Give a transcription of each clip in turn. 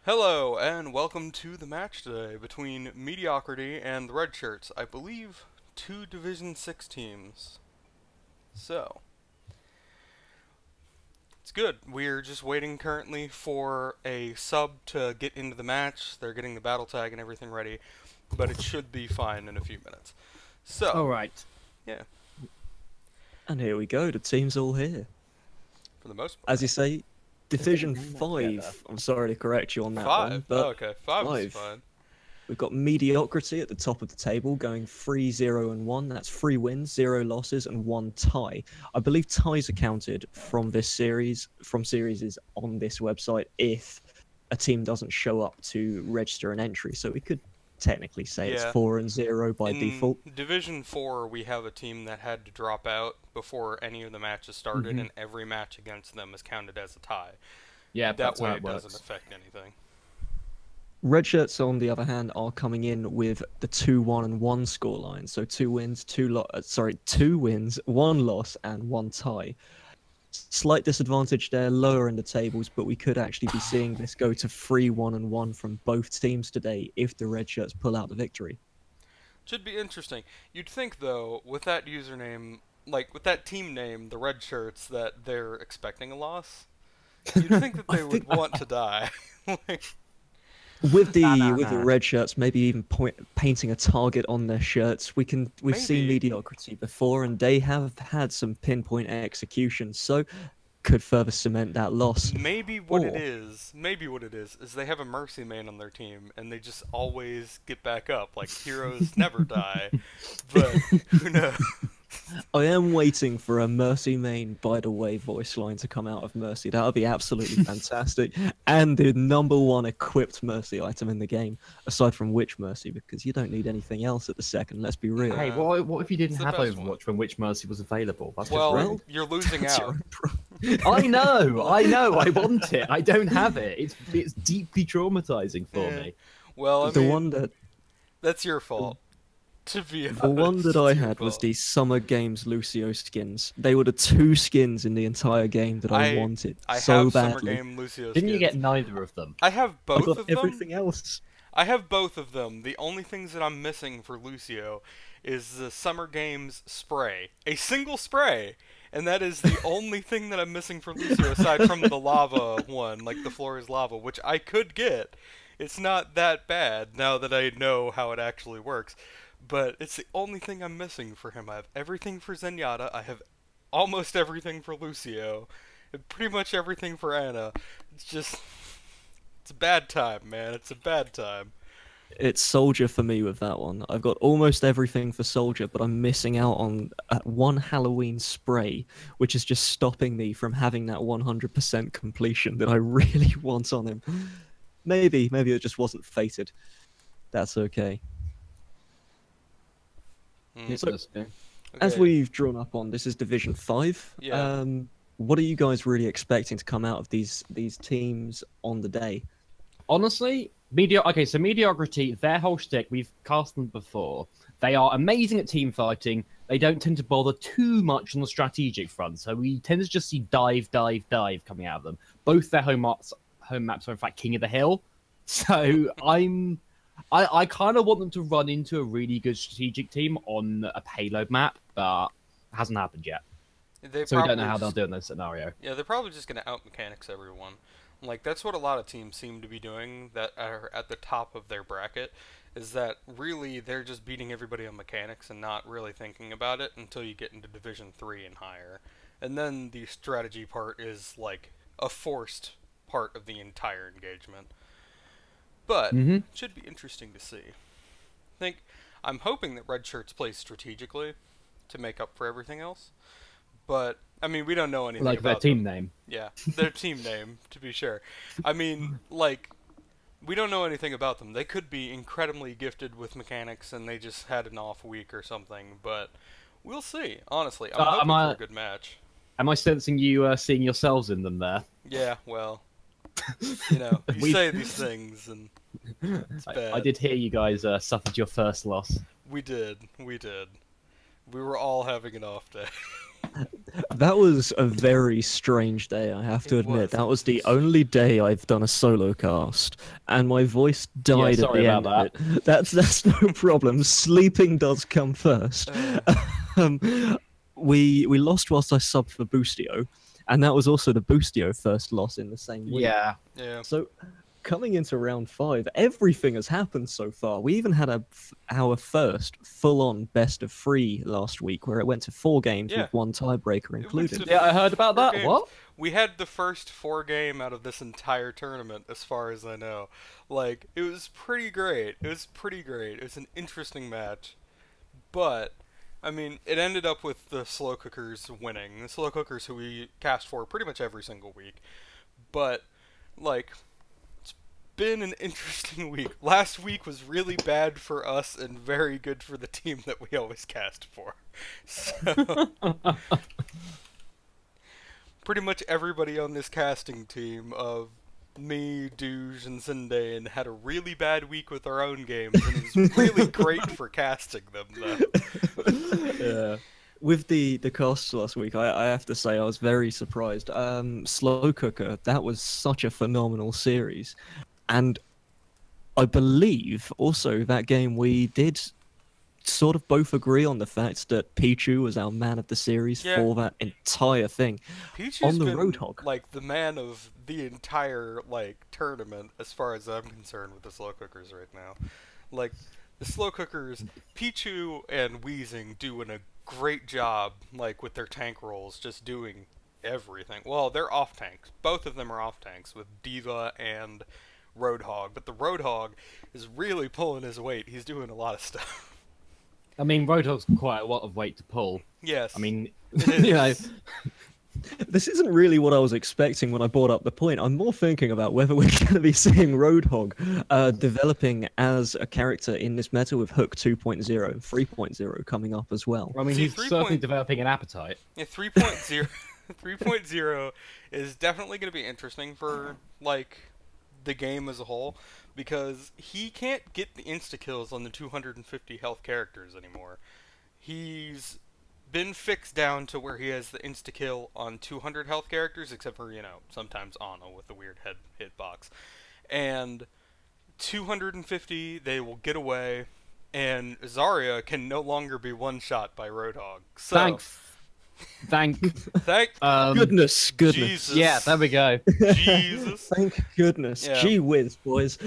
Hello, and welcome to the match today between Mediocrity and the Red Shirts. I believe two Division 6 teams. So, it's good. We're just waiting currently for a sub to get into the match. They're getting the battle tag and everything ready, but it should be fine in a few minutes. So, Alright. yeah, And here we go, the team's all here. for the most part. As you say, Division name that 5. together. I'm sorry to correct you on that Five? one, but Oh, okay, five is five. fine. We've got Mediocrity at the top of the table, going 3-0-1. That's 3 wins, 0 losses, and 1 tie. I believe ties are counted from this series, from series on this website, if a team doesn't show up to register an entry. So we could technically say it's Yeah. 4-0 by In default. Division 4, we have a team that had to drop out before any of the matches started, and every match against them is counted as a tie. Yeah, That that's way how it it doesn't works. affect anything. Red Shirts, on the other hand, are coming in with the 2-1-1 scoreline. So 2 wins, 2 wins, 1 loss, and 1 tie. Slight disadvantage there, lower in the tables, but we could actually be seeing this go to 3-1-1 from both teams today if the Red Shirts pull out the victory. Should be interesting. You'd think, though, with that username, like with that team name, the Red Shirts, that they're expecting a loss. You'd think that they would want to die. Like, With the Nah. Red Shirts, maybe even painting a target on their shirts, we've seen Maybe. Mediocrity before, and they have had some pinpoint execution, so could further cement that loss. maybe what it is they have a mercy main on their team, and they just always get back up. Like, heroes never die. But who knows? I am waiting for a Mercy main, by the way, voice line to come out of Mercy. That would be absolutely fantastic. And the #1 equipped Mercy item in the game, aside from Witch Mercy, because you don't need anything else at the second, let's be real. Hey, what if you didn't It's the have best Overwatch when Witch Mercy was available? That's Well, just rude. you're losing That's your out. own problem. I know, I want it. I don't have it. It's deeply traumatizing for Yeah. me. Well, I The mean, one that that's your fault. To be honest, the one that I it's your had was fault. the Summer Games Lucio skins. They were the 2 skins in the entire game that I wanted I so have Summer badly. Game Lucio Didn't you skins. get neither of them? I have I both got of them. everything else. I have both of them. The only things that I'm missing for Lucio is the Summer Games spray. A single spray. And that is the only thing that I'm missing for Lucio, aside from the lava one, like the floor is lava, which I could get. It's not that bad now that I know how it actually works. But it's the only thing I'm missing for him. I have everything for Zenyatta. I have almost everything for Lucio. And pretty much everything for Anna. It's just... It's a bad time, man. It's a bad time. It's Soldier for me with that one. I've got almost everything for Soldier, but I'm missing out on one Halloween spray, which is just stopping me from having that 100% completion that I really want on him. Maybe it just wasn't fated. That's okay. So, Interesting. as Okay. we've drawn up on, this is Division 5. Yeah. What are you guys really expecting to come out of these teams on the day? Honestly, so Mediocrity, their whole shtick, we've cast them before. They are amazing at team fighting. They don't tend to bother too much on the strategic front, so we tend to just see dive coming out of them. Both their home maps are in fact King of the Hill. So I kind of want them to run into a really good strategic team on a payload map, but it hasn't happened yet. So we don't know how they'll do in this scenario. Yeah, they're probably just gonna out mechanics everyone. Like, that's what a lot of teams seem to be doing that are at the top of their bracket, is that really they're just beating everybody on mechanics and not really thinking about it until you get into Division 3 and higher. And then the strategy part is like a forced part of the entire engagement. But it should be interesting to see. I'm hoping that Red Shirts play strategically to make up for everything else. But I mean, we don't know anything Like their about team them. name. Yeah, their team name, to be sure. I mean, like, we don't know anything about them. They could be incredibly gifted with mechanics and they just had an off week or something, but we'll see. Honestly, I'm hoping for a good match. Am I sensing you seeing yourselves in them there? Yeah, well, you know, you We- say these things and it's bad. I did hear you guys suffered your first loss. We did. We were all having an off day. That was a very strange day, I have to It admit. was. That was the only day I've done a solo cast, and my voice died at sorry the about end of it. That's no problem. Sleeping does come first. We lost whilst I subbed for Boostio, and that was also the Boostio first loss in the same week. Yeah. Yeah. So, coming into round 5, everything has happened so far. We even had our first full-on best of 3 last week, where it went to 4 games Yeah. with 1 tiebreaker went included. to- Yeah, I heard about 4 that. games. What? We had the first 4 game out of this entire tournament, as far as I know. Like, it was pretty great. It was pretty great. It was an interesting match. But, I mean, it ended up with the Slow Cookers winning. The Slow Cookers who we cast for pretty much every single week. But, like, it's been an interesting week. Last week was really bad for us and very good for the team that we always cast for. So... pretty much everybody on this casting team of me, Douge, and Zindane had a really bad week with our own games, and it was really great for casting them, though. Yeah. With the casts last week, I have to say I was very surprised. Slow Cooker, that was such a phenomenal series. And I believe also that game we did sort of both agree on the fact that Pichu was our man of the series Yeah. for that entire thing. Pichu's On the been, Roadhog. like, the man of the entire, like, tournament, as far as I'm concerned with the Slow Cookers right now. Like, the Slow Cookers, Pichu and Weezing doing a great job, like, with their tank rolls, just doing everything. Well, they're off tanks. Both of them are off tanks, with Diva and Roadhog. But the Roadhog is really pulling his weight. He's doing a lot of stuff. I mean, Roadhog's quite a lot of weight to pull. Yes. I mean, it is. you know, This isn't really what I was expecting when I brought up the point. I'm more thinking about whether we're going to be seeing Roadhog developing as a character in this meta with Hook 2.0 and 3.0 coming up as well. I mean, See, he's 3 certainly point- developing an appetite. Yeah, 3.0 3.0 is definitely going to be interesting for, like, the game as a whole, because he can't get the insta-kills on the 250 health characters anymore. He's been fixed down to where he has the insta-kill on 200 health characters, except for, you know, sometimes Ana with the weird head hitbox. And 250, they will get away, and Zarya can no longer be one-shot by Roadhog. So, Thank. thank Goodness. Jesus. Yeah, there we go. Jesus. Thank goodness. Yeah. Gee whiz, boys.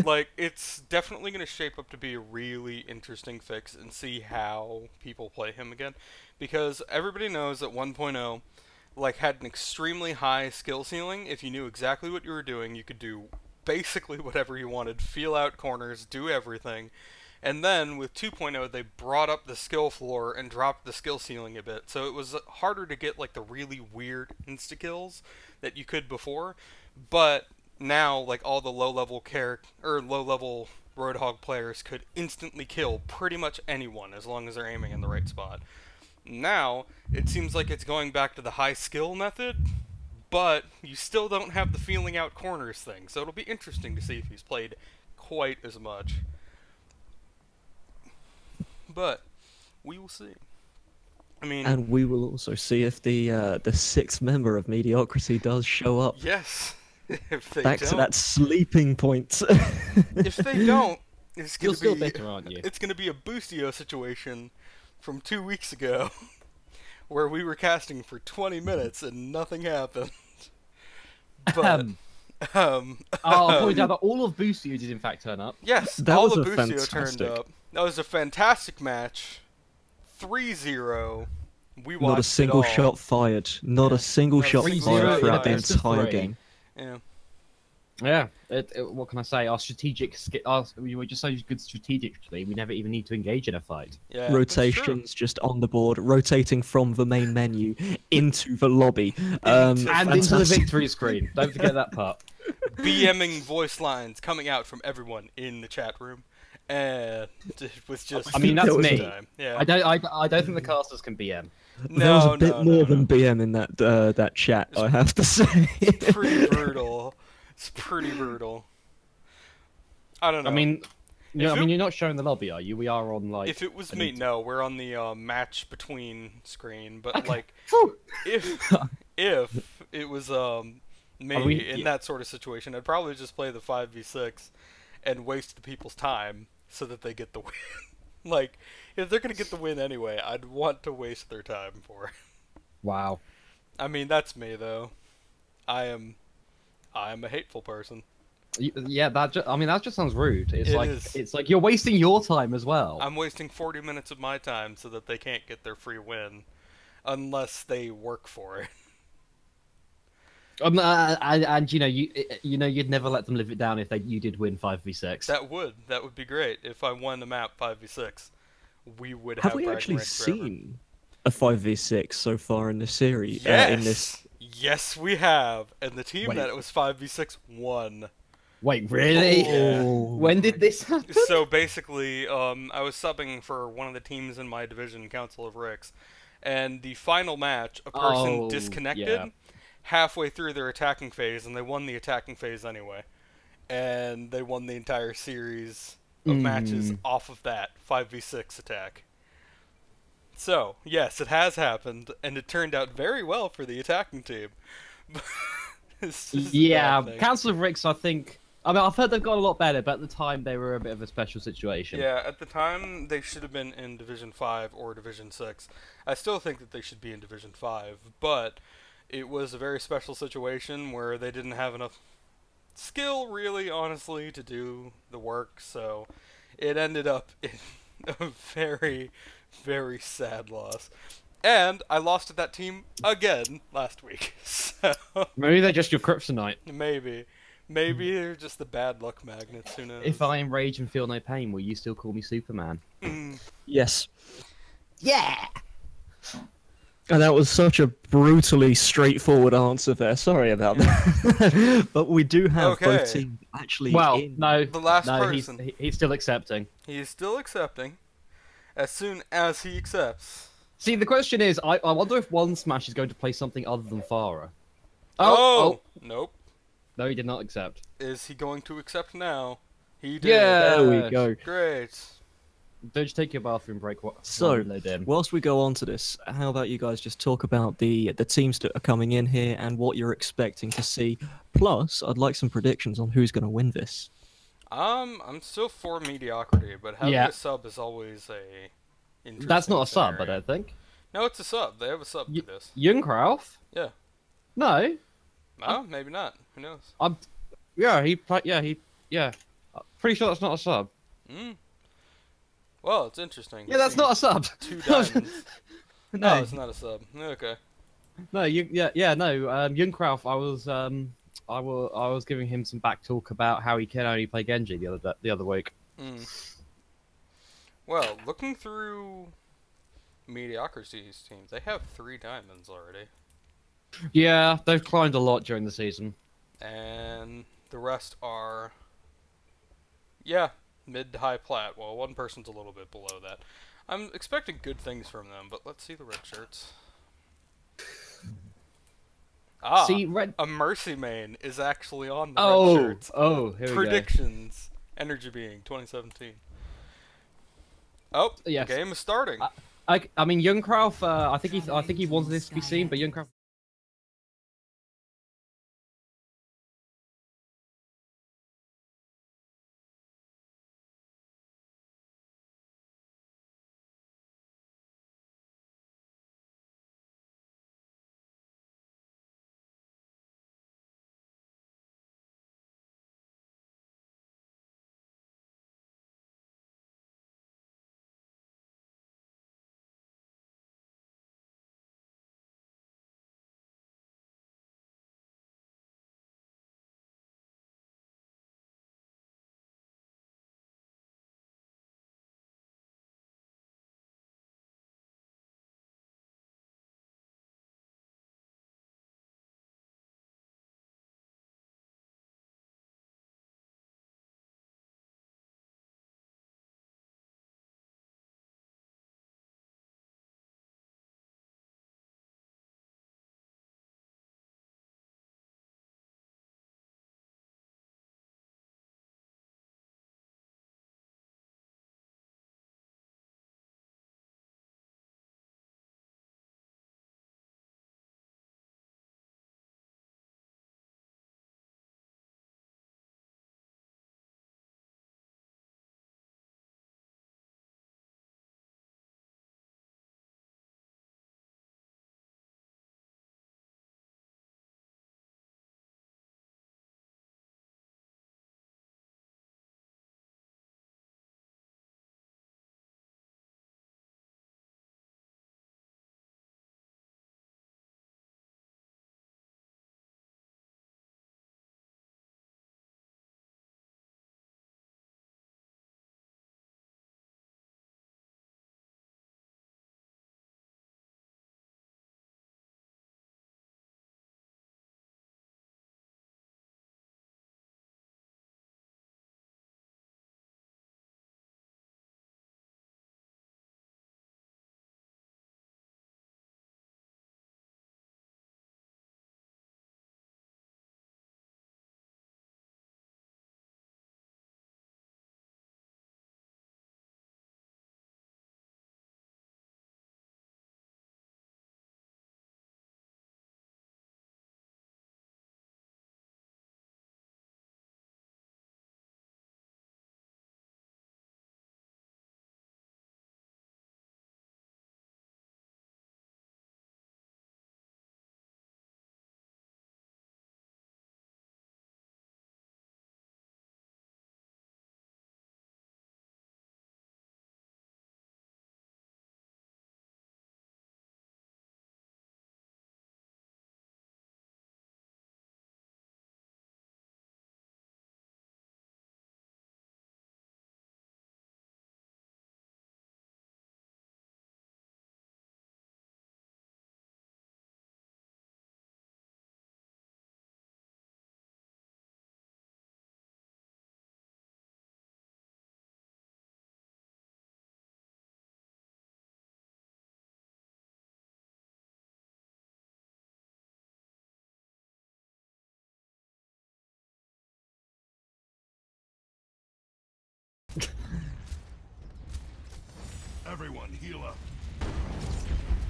Like, it's definitely going to shape up to be a really interesting fix and see how people play him again. Because everybody knows that 1.0, like, had an extremely high skill ceiling. If you knew exactly what you were doing, you could do basically whatever you wanted, feel out corners, do everything. And then, with 2.0, they brought up the skill floor and dropped the skill ceiling a bit. So it was harder to get, like, the really weird insta-kills that you could before. But now, like, all the low-level low-level Roadhog players could instantly kill pretty much anyone as long as they're aiming in the right spot. Now, it seems like it's going back to the high skill method, but you still don't have the feeling out corners thing. So it'll be interesting to see if he's played quite as much. But we will see. I mean, And we will also see if the sixth member of Mediocrity does show up. yes. If they Back don't, to that sleeping point. if they don't, it's You're gonna still be bitter, aren't you? it's gonna be a Boostio situation from 2 weeks ago, where we were casting for 20 minutes and nothing happened. But I'll point out that all of Boostio did in fact turn up. yes, That all was of a Boostio turned fantastic- up. That was a fantastic match. 3-0. We watched Not a single it all. shot fired. Not Yeah. a single Not a shot single fired shot throughout the fired. entire Three. game. Yeah. Yeah. What can I say? Our strategic, we were just so good strategically. We never even need to engage in a fight. Yeah. that's true. Rotations just on the board, rotating from the main menu into the lobby. And into the fantastic. victory screen. Don't forget that part. BMing voice lines coming out from everyone in the chat room, and it was just. I mean, that's That was me. time. Yeah. I don't think the casters can BM. There was No, a bit no, more no, than no. BM in that chat, I have to say. Pretty brutal. It's pretty brutal. I don't know. I mean, Yeah, I mean, you're not showing the lobby, are you? We are on like. If it was me, no, we're on the match between screen. But Okay. like, Phew. if it was me Are we- in yeah. that sort of situation, I'd probably just play the 5v6 and waste the people's time so that they get the win. Like, if they're gonna get the win anyway, I'd want to waste their time for it. Wow. I mean, that's me though. I'm a hateful person. Yeah, I mean, that just sounds rude. It's It like is. it's like you're wasting your time as well. I'm wasting 40 minutes of my time so that they can't get their free win unless they work for it. And you'd never let them live it down if you did win 5v6. That would be great. If I won the map 5v6, we would Have have we bragging actually rights forever. seen a 5v6 so far in this series? Yes. In this, Yes, we have. And the team Wait. that it was 5v6 won. Wait, really? Oh. When did this happen? So basically, I was subbing for one of the teams in my division, Council of Ricks, and the final match, a person Oh, disconnected yeah. halfway through their attacking phase, and they won the attacking phase anyway. And they won the entire series of matches off of that 5v6 attack. So, yes, it has happened, and it turned out very well for the attacking team. It's just a Yeah, bad thing. Council of Ricks, I think. I mean, I've heard they've got a lot better, but at the time they were a bit of a special situation. Yeah, at the time they should have been in Division 5 or Division 6. I still think that they should be in Division 5, but it was a very special situation where they didn't have enough skill, really, honestly, to do the work, so it ended up in a very, very sad loss. And I lost to that team again last week, so Maybe they're just your kryptonite. maybe. Maybe they're just the bad luck magnets, who knows? If I enrage and feel no pain, will you still call me Superman? yes. Yeah! And that was such a brutally straightforward answer there. Sorry about that. But we do have Okay. both teams actually Well, in. no. The last no, person. he's still accepting. He is still accepting. As soon as he accepts. See, the question is, I wonder if One Smash is going to play something other than Farah. Oh! Nope. No, he did not accept. Is he going to accept now? He did. Yeah. There we go. Great. Don't just take your bathroom break. So, load in. whilst we go on to this, how about you guys just talk about the teams that are coming in here and what you're expecting to see? Plus, I'd like some predictions on who's going to win this. I'm still for mediocrity, but having Yeah. a sub is always a interesting That's not a sub, I scenario. don't think. No, it's a sub. They have a sub for this. Jungkrauf? Yeah. No. Oh, maybe not. Who knows? Yeah. Pretty sure that's not a sub. Well, it's interesting. Yeah, that's not a sub. 2 diamonds. No, No, it's not a sub. Okay. no, Jungkrauf. I was giving him some back talk about how he can only play Genji the other week. Well, looking through mediocrity's teams, they have 3 diamonds already. Yeah, they've climbed a lot during the season. And the rest are, yeah, mid to high plat. Well, one person's a little bit below that. I'm expecting good things from them, but let's see the red shirts. Ah, See, red. a Mercy main is actually on the red shirts. Here we go. Predictions. Energy Being 2017. Oh, Yes. the game is starting. I mean, Jungkrauf. I think he wanted this to be seen, but Jungkrauf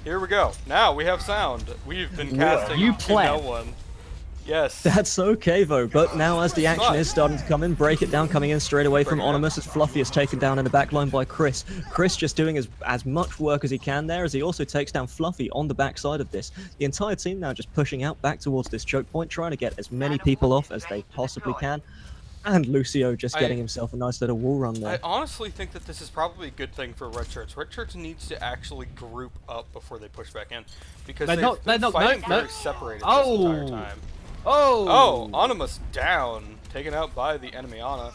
Here we go. Now we have sound. We've been casting You to play. no one. Yes. That's okay though, but now as the action is starting to come in, break it down, coming in straight away from Onimus as Fluffy is taken down in the back line by Chris. Chris just doing as much work as he can there, as he also takes down Fluffy on the backside of this. The entire team now just pushing out back towards this choke point, trying to get as many people off as they possibly can. And Lucio just getting himself a nice little wall run there. I honestly think that this is probably a good thing for Red Shirts. Red Shirts needs to actually group up before they push back in, because they're not fighting very separated this entire time. Oh, Onimus down, taken out by the enemy Ana.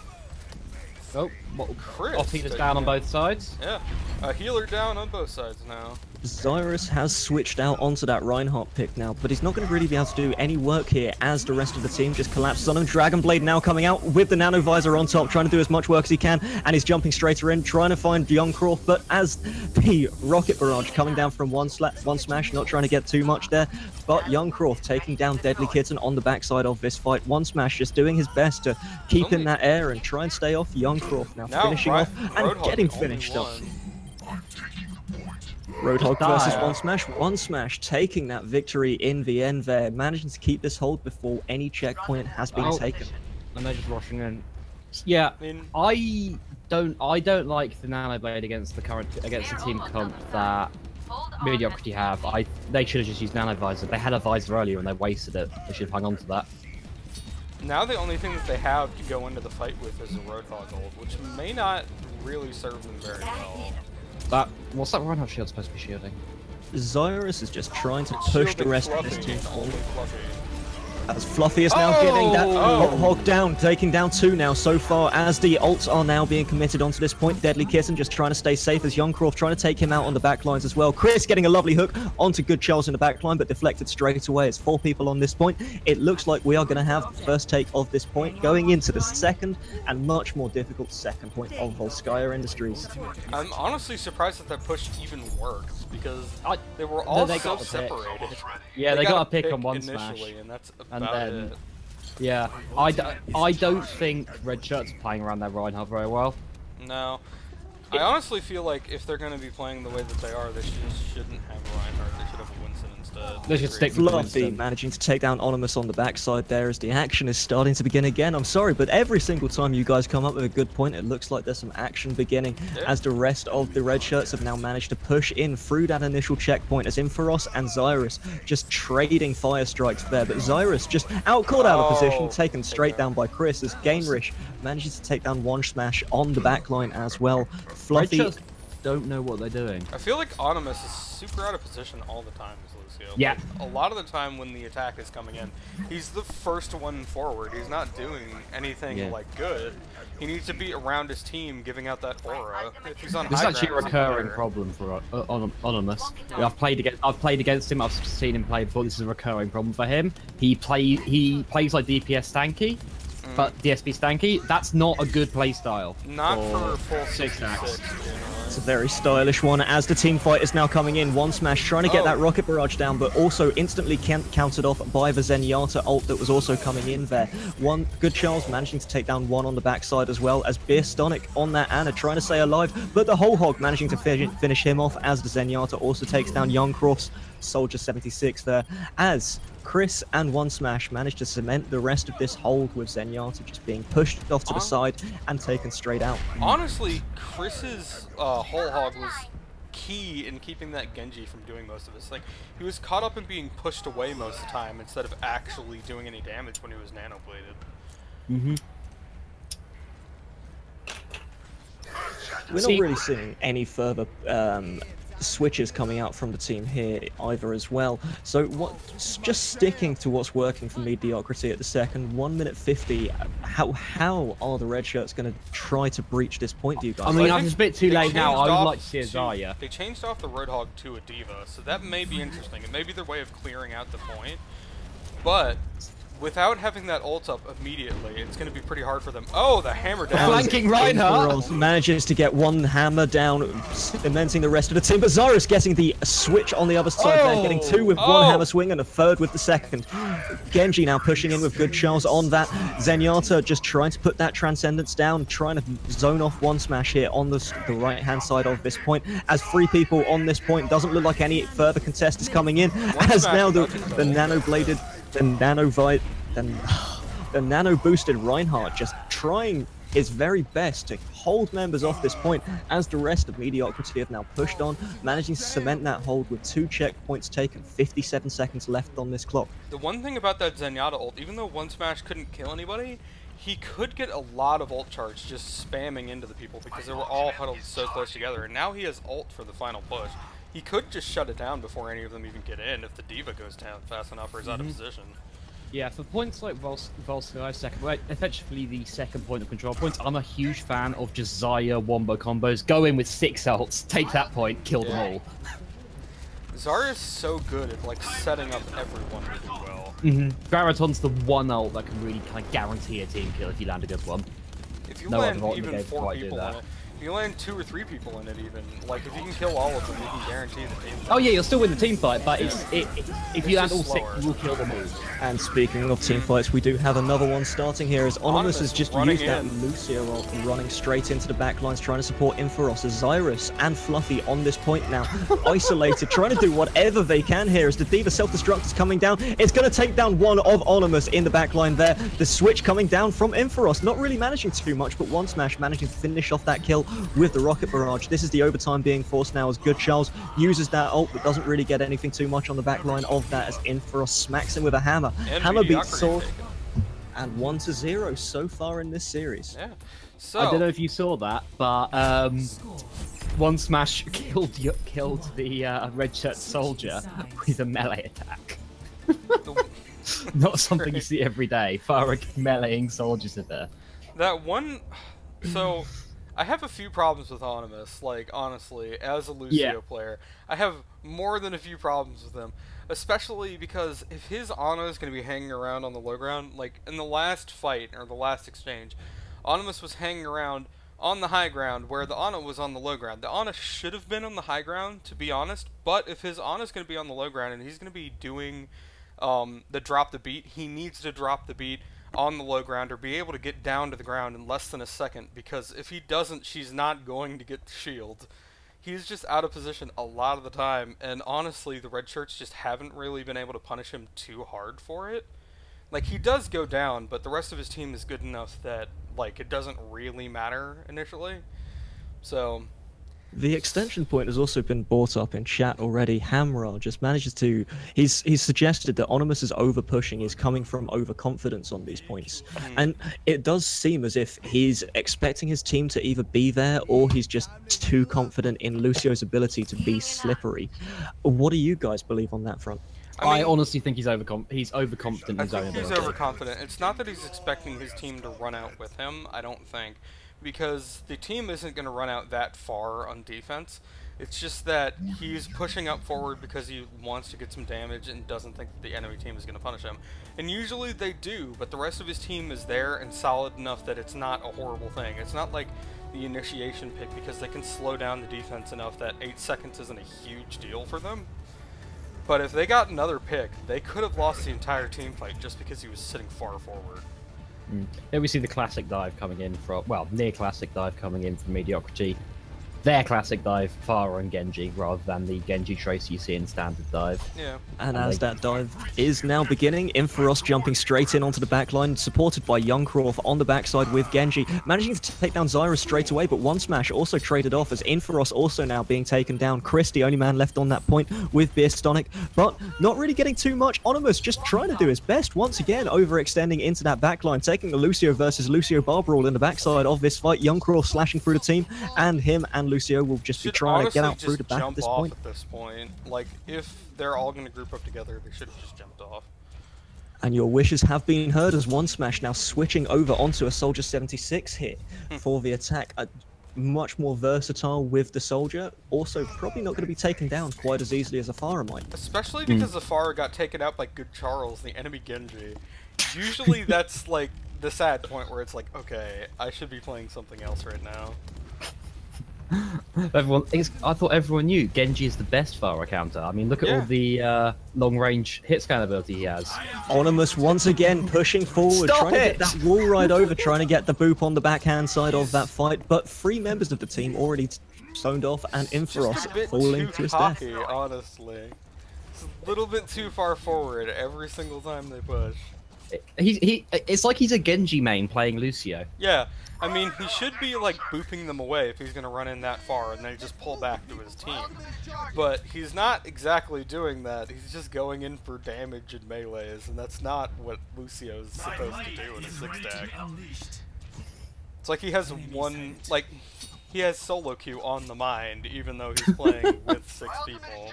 Oh, Chris off healers down on both sides. Yeah, a healer down on both sides now. Zyrus has switched out onto that Reinhardt pick now, but he's not going to really be able to do any work here as the rest of the team just collapses on him. Dragonblade now coming out with the Nano Visor on top, trying to do as much work as he can, and he's jumping straighter in, trying to find Young Croft, but as the Rocket Barrage coming down from one smash, not trying to get too much there, but Young Croft taking down Deadly Kitten on the backside of this fight. One smash just doing his best to keep in that air and try and stay off Young Croft now finishing off and getting finished off. Roadhog versus One Smash taking that victory in the end there, managing to keep this hold before any checkpoint has been taken. And they're just rushing in. Yeah, I don't like the Nano Blade against the team comp that Mediocrity have. They should have just used Nano Visor. They had a Visor earlier and they wasted it. They should have hung on to that. Now the only thing that they have to go into the fight with is a Roadhog ult, which may not really serve them very well. What's that Reinhardt shield supposed to be shielding? Zyrus is just trying to push the rest of this team forward. Fluffy. As Fluffy is now getting that hog down, taking down two now so far as the ults are now being committed onto this point. Deadly Kitten just trying to stay safe as Young Croft trying to take him out on the back lines as well. Chris getting a lovely hook onto Good Charles in the back line, but deflected straight away. It's 4 people on this point. It looks like we are going to have the first take of this point going into the second and much more difficult second point of Volskaya Industries. I'm honestly surprised that push even worked, because they were all so separated. Yeah, they got a pick on one initially, smash. and that's about And then, it. yeah, I don't think Red Shirts are playing around their Reinhardt very well. No. I honestly feel like if they're going to be playing the way that they are, they shouldn't have Reinhardt. They should have a Winston instead. They should stick with Fluffy managing to take down Onimus on the backside there as the action is starting to begin again. I'm sorry, but every single time you guys come up with a good point, it looks like there's some action beginning as the rest of the Red Shirts have now managed to push in through that initial checkpoint as Inferos and Zyrus just trading fire strikes there. But Zyrus just caught out of position, taken straight down by Chris as Gainrich manages to take down One Smash on the backline as well. Fluffy Red Shirts don't know what they're doing. I feel like Onimus is super out of position all the time, as Lucio. Yeah. Like, a lot of the time when the attack is coming in, he's the first one forward. He's not doing anything like good. He needs to be around his team, giving out that aura. If he's on This is high actually a ground, recurring problem for Onimus. I've played against him. I've seen him play before. This is a recurring problem for him. He plays like DPS stanky, but DSP stanky. That's not a good play style. Not for full 6 stacks. It's a very stylish one as the team fight is now coming in. One Smash trying to get that Rocket Barrage down, but also instantly countered off by the Zenyatta ult that was also coming in there. One Good Charles managing to take down one on the backside as well as Beerstonic on that Ana trying to stay alive, but the whole hog managing to finish him off as the Zenyatta also takes down Young Croft's Soldier 76 there as Chris and One Smash managed to cement the rest of this hold with Zenyatta just being pushed off to the side and taken straight out. Honestly, Chris's whole hog was key in keeping that Genji from doing most of his thing. He was caught up in being pushed away most of the time instead of actually doing any damage when he was nano-bladed. We're not really seeing any further switches coming out from the team here either as well. So just sticking to what's working for Mediocrity at the second, 1 minute 50. How are the Red Shirts going to try to breach this point, do you guys? I mean, it's a bit too late now. I would like to see a Zarya. They changed off the Roadhog to a Diva, so that may be interesting. It may be their way of clearing out the point. But without having that ult up immediately, it's going to be pretty hard for them. Oh, the hammer down. Flanking Reinhardt! Manages to get one hammer down, cementing the rest of the team. But Zyrus getting the switch on the other side there, getting two with one hammer swing and a third with the second. Genji now pushing in with good Charles on that. Zenyatta just trying to put that Transcendence down, trying to zone off one smash here on the right-hand side of this point. As 3 people on this point, doesn't look like any further contest is coming in. As now the nano-bladed, the nano-boosted Reinhardt just trying his very best to hold members off this point, as the rest of Mediocrity have now pushed on, managing to cement that hold with 2 checkpoints taken, 57 seconds left on this clock. The one thing about that Zenyatta ult, even though one smash couldn't kill anybody, he could get a lot of ult charge just spamming into the people because they were all huddled so close together, and now he has ult for the final push. He could just shut it down before any of them even get in if the D.Va goes down fast enough or is out of position. Yeah, for points like Volsky's second, well, effectively the second point of control points, I'm a huge fan of just Zarya wombo combos. Go in with 6 ults, take that point, kill them all. Zarya's so good at like setting up everyone to do well. Baraton's the one ult that can really kind of guarantee a team kill if you land a good one. If you land even 4 people in it, if you land 2 or 3 people in it even, like if you can kill all of them, you can guarantee the team fight. Oh yeah, you'll still win the team fight, but if you land all 6, you will kill them all. And speaking of team fights, we do have another one starting here as Onimus has just used that Lucio ult, running straight into the backlines, trying to support Inferos as Zyrus and Fluffy on this point now, isolated, trying to do whatever they can here as the D.Va self-destruct is coming down. It's going to take down one of Onimus in the backline there. The switch coming down from Inferos, not really managing too much, but one smash managing to finish off that kill with the rocket barrage. This is the overtime being forced now as Good Charles uses that ult, but doesn't really get anything too much on the backline of that as Inferos smacks him with a hammer. And hammer beats Sword, and 1-0 so far in this series. Yeah. So I don't know if you saw that, but one smash killed the red shirt soldier with a melee attack. Not something you see every day. Farah meleeing soldiers in there. That one, so I have a few problems with Onimus, like honestly, as a Lucio player. I have more than a few problems with him. Especially because if his Ana is going to be hanging around on the low ground, like in the last fight, or the last exchange, Onimus was hanging around on the high ground where the Ana was on the low ground. The Ana should have been on the high ground, to be honest, but if his Ana is going to be on the low ground and he's going to be doing the drop the beat, he needs to drop the beat on the low ground or be able to get down to the ground in less than a second, because if he doesn't, she's not going to get the shield. He's just out of position a lot of the time, and honestly, the red shirts just haven't really been able to punish him too hard for it. Like, he does go down, but the rest of his team is good enough that, like, it doesn't really matter initially. So the extension point has also been brought up in chat already. Hamra just manages to... He's suggested that Onimus's over-pushing is coming from overconfidence on these points. And it does seem as if he's expecting his team to either be there or he's just too confident in Lucio's ability to be slippery. What do you guys believe on that front? I honestly think he's overconfident in his own ability. I think he's overconfident. It's not that he's expecting his team to run out with him, I don't think. Because the team isn't going to run out that far on defense. It's just that he's pushing up forward because he wants to get some damage and doesn't think that the enemy team is going to punish him. And usually they do, but the rest of his team is there and solid enough that it's not a horrible thing. It's not like the initiation pick, because they can slow down the defense enough that 8 seconds isn't a huge deal for them. But if they got another pick, they could have lost the entire team fight just because he was sitting far forward. Then we see the classic dive coming in from, well, near classic dive coming in from Mediocrity. Their classic dive, Farah and Genji, rather than the Genji Tracer you see in standard dive. Yeah. And as that dive is now beginning, Inferos jumping straight in onto the backline, supported by Youngcroft on the backside with Genji, managing to take down Zyra straight away, but one smash also traded off as Inferos also now being taken down. Chris, the only man left on that point with Beerstonic, but not really getting too much. Onimus just trying to do his best, once again overextending into that backline, taking the Lucio versus Lucio bar brawl in the backside of this fight. Youngcroft slashing through the team, and him and Lucio will just be trying to get out through the back at this point. At this point, like if they're all going to group up together, they should have just jumped off. And your wishes have been heard as one smash now switching over onto a Soldier 76 hit for the attack. Much more versatile with the Soldier. Also, probably not going to be taken down quite as easily as a Farah might. Especially because the Farah got taken out by Good Charles, the enemy Genji. Usually that's like the sad point where it's like, okay, I should be playing something else right now. I thought everyone knew Genji is the best Pharah counter. I mean, look at all the long-range hit scan ability he has. OWUni once again pushing forward, trying to get that wall ride over, trying to get the boop on the backhand side of that fight, but 3 members of the team already zoned off, and Inferos falling to his death. Honestly. It's a little bit too far forward every single time they push. It's like he's a Genji main playing Lucio. Yeah, I mean, he should be like booping them away if he's going to run in that far and then just pull back to his team. But he's not exactly doing that. He's just going in for damage and melees, and that's not what Lucio's supposed to do in a 6-stack. It's like he has he has solo queue on the mind, even though he's playing with 6 people.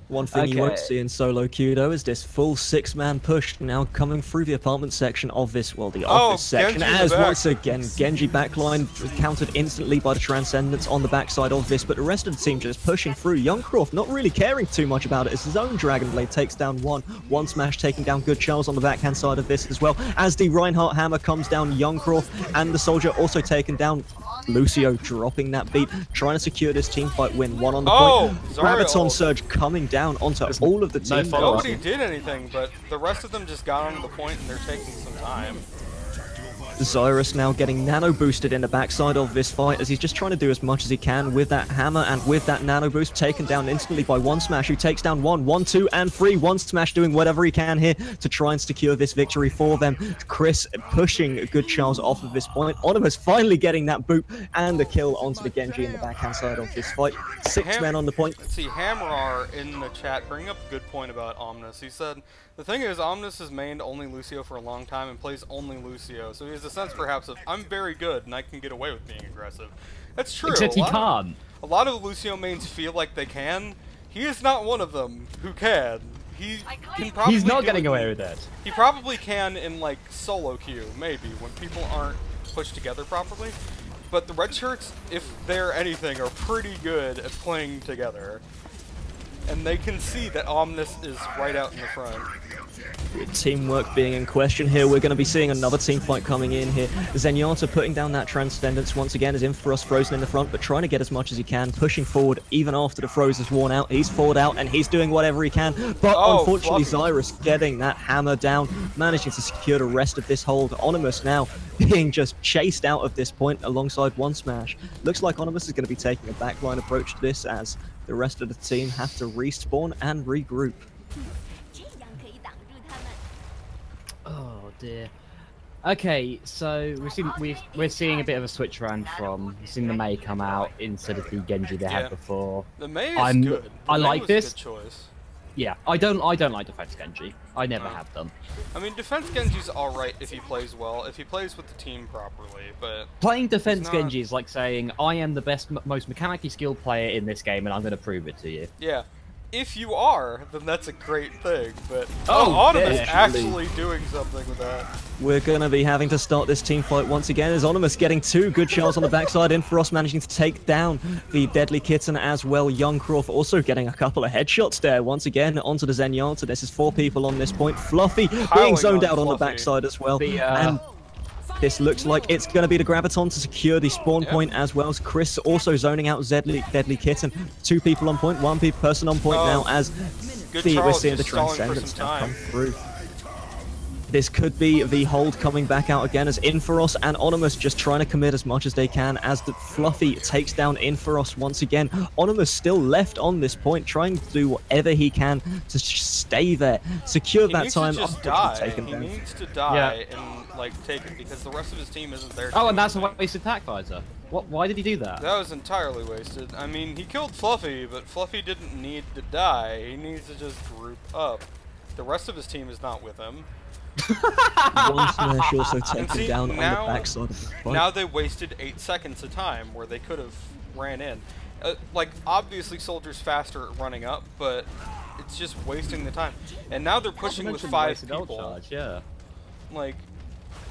One thing you won't see in solo queue though is this full 6-man push now coming through the apartment section of this, well, the office section, Genji's as once again Genji backline countered instantly by the Transcendence on the backside of this, but the rest of the team just pushing through. Youngcroft not really caring too much about it as his own Dragon Blade takes down one smash, taking down Good Charles on the backhand side of this as well, as the Reinhardt hammer comes down Youngcroft, and the soldier also taken down. Lucio dropping that beat, trying to secure this team fight win. One on the point. Graviton Surge coming down onto all of the team. Nobody did anything, but the rest of them just got on the point and they're taking some time. Zyrus now getting nano boosted in the backside of this fight as he's just trying to do as much as he can with that hammer and with that nano boost, taken down instantly by One Smash, who takes down 1, 2, and 3. One Smash doing whatever he can here to try and secure this victory for them. Chris pushing Good Charles off of this point. OWUni finally getting that boop and the kill onto the Genji in the backhand side of this fight. 6 men on the point. Let's see, Hamrar in the chat bringing up a good point about OWUni. He said, the thing is, OWUni has mained only Lucio for a long time and plays only Lucio, so he has a sense perhaps of, I'm very good and I can get away with being aggressive. That's true. Except he can't. A lot of Lucio mains feel like they can. He is not one of them who can. He can probably He's not getting away with it. He probably can in like solo queue, maybe, when people aren't pushed together properly. But the red shirts, if they're anything, are pretty good at playing together. And they can see that OWUni is right out in the front. Teamwork being in question here. We're going to be seeing another team fight coming in here. Zenyatta putting down that Transcendence once again as Inferos frozen in the front, but trying to get as much as he can, pushing forward even after the froze is worn out. He's forward out and he's doing whatever he can, but unfortunately Zyrus getting that hammer down, managing to secure the rest of this hold. OWUni now being just chased out of this point alongside One Smash. Looks like OWUni is going to be taking a backline approach to this as the rest of the team have to respawn and regroup. Oh dear. Okay, so we're seeing a bit of a switch around from seeing the Mei come out instead of the Genji they had before. The Mei is good. I like this. Good choice. Yeah, I don't like defense Genji. I never have done. I mean, defense Genji's alright if he plays well, if he plays with the team properly, but playing defense Genji is like saying, I am the best, most mechanically skilled player in this game, and I'm going to prove it to you. Yeah. If you are, then that's a great thing, but OWUni is actually doing something with that. We're going to be having to start this team fight once again as OWUni getting 2 good shots on the backside. Inferos managing to take down the Deadly Kitten as well. Youngcroft also getting a couple of headshots there once again onto the Zenyatta. This is 4 people on this point. Fluffy being zoned out on the backside as well. And this looks like it's going to be the Graviton to secure the spawn point as well as Chris also zoning out Deadly Kitten. 2 people on point, 1 person on point now as we're seeing the Transcendence now come through. This could be the hold coming back out again as Inferos and OWUni just trying to commit as much as they can as the Fluffy takes down Inferos once again. OWUni still left on this point, trying to do whatever he can to stay there, secure that time. He needs to die and like take it because the rest of his team isn't there. And that's a wasted attack fighter. Why did he do that? That was entirely wasted. I mean, he killed Fluffy, but Fluffy didn't need to die. He needs to just group up. The rest of his team is not with him. One Smash also taken down on the backside of the fight. Now they wasted 8 seconds of time where they could have ran in. Like, obviously Soldier's faster at running up, but it's just wasting the time. And now they're pushing with 5 people. Charge, yeah. Like,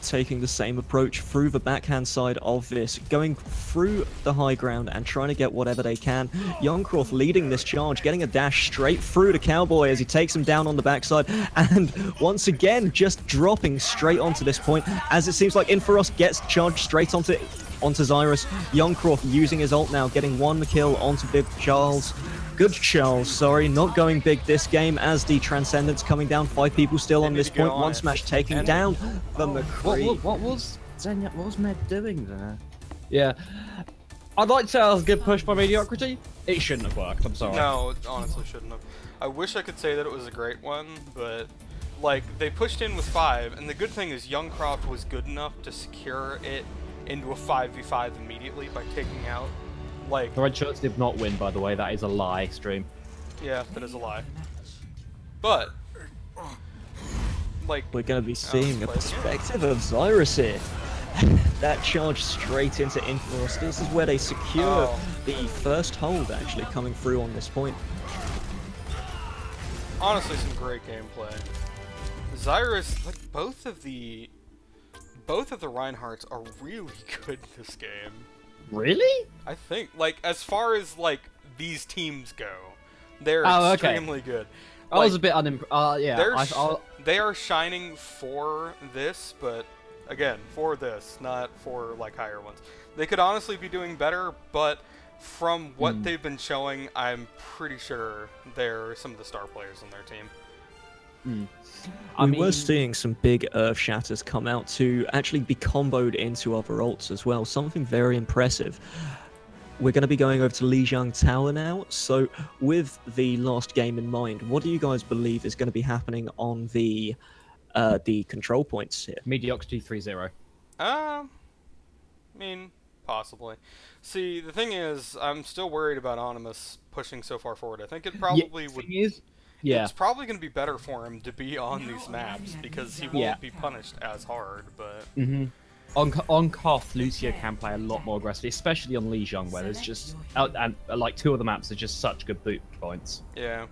taking the same approach through the backhand side of this, going through the high ground and trying to get whatever they can. Youngcroft leading this charge, getting a dash straight through to Cowboy as he takes him down on the backside, and once again just dropping straight onto this point, as it seems like Inferos gets charged straight onto Zyrus. Youngcroft using his ult now, getting one kill onto Big Charles. Good Charles, sorry, not going big this game as the Transcendence coming down. 5 people still on this point. One smash taking down the McCree. What was Med doing there? Yeah. I'd like to say that was a good push by Mediocrity. It shouldn't have worked, I'm sorry. No, it honestly shouldn't have. I wish I could say that it was a great one, but like they pushed in with 5, and the good thing is Youngcroft was good enough to secure it into a 5v5 immediately by taking out like... The Red Shirts did not win, by the way. That is a lie, stream. Yeah, that is a lie. But like we're going to be seeing a perspective of Zyrus here. That charge straight into Inferos. This is where they secure the first hold, actually, coming through on this point. Honestly, some great gameplay. Zyrus, like both of the Reinhardts are really good this game. Really? I think, like, as far as like these teams go, they're extremely good. I was a bit unimpressed. Yeah, they are shining for this, but again, for this, not for like higher ones. They could honestly be doing better, but from what they've been showing, I'm pretty sure they're some of the star players on their team. We were seeing some big Earth Shatters come out to actually be comboed into other ults as well. Something very impressive. We're going to be going over to Lijiang Tower now. So with the last game in mind, what do you guys believe is going to be happening on the control points here? Mediocrity 3-0. I mean, possibly. See, the thing is, I'm still worried about Onimus pushing so far forward. I think it probably would... Yeah. It's probably going to be better for him to be on these maps because he won't be punished as hard, but... On Koth, Lucio can play a lot more aggressively, especially on Lijiang, where there's just... and like 2 of the maps are just such good boot points. Yeah.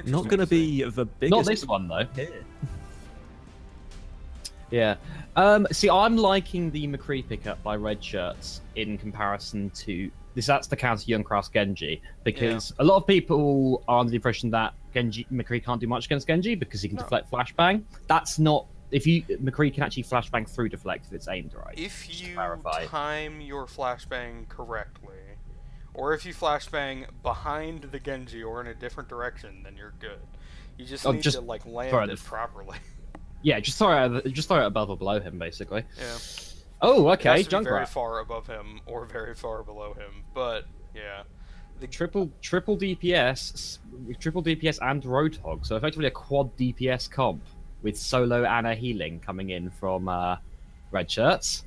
Not going to be the biggest... Not this one, though. Yeah. See, I'm liking the McCree pickup by Red Shirts in comparison to... That's the counter Youngcroft's Genji, because a lot of people are under the impression that McCree can't do much against Genji because he can deflect flashbang. That's not... McCree can actually flashbang through deflect if it's aimed right. If you time your flashbang correctly, or if you flashbang behind the Genji or in a different direction, then you're good. You just need to like land it properly. Yeah, just throw it above or below him, basically. Yeah. Oh, okay. It has to be very far above him or very far below him, but yeah. The triple DPS and Roadhog, so effectively a quad DPS comp with solo and a healing coming in from Red Shirts.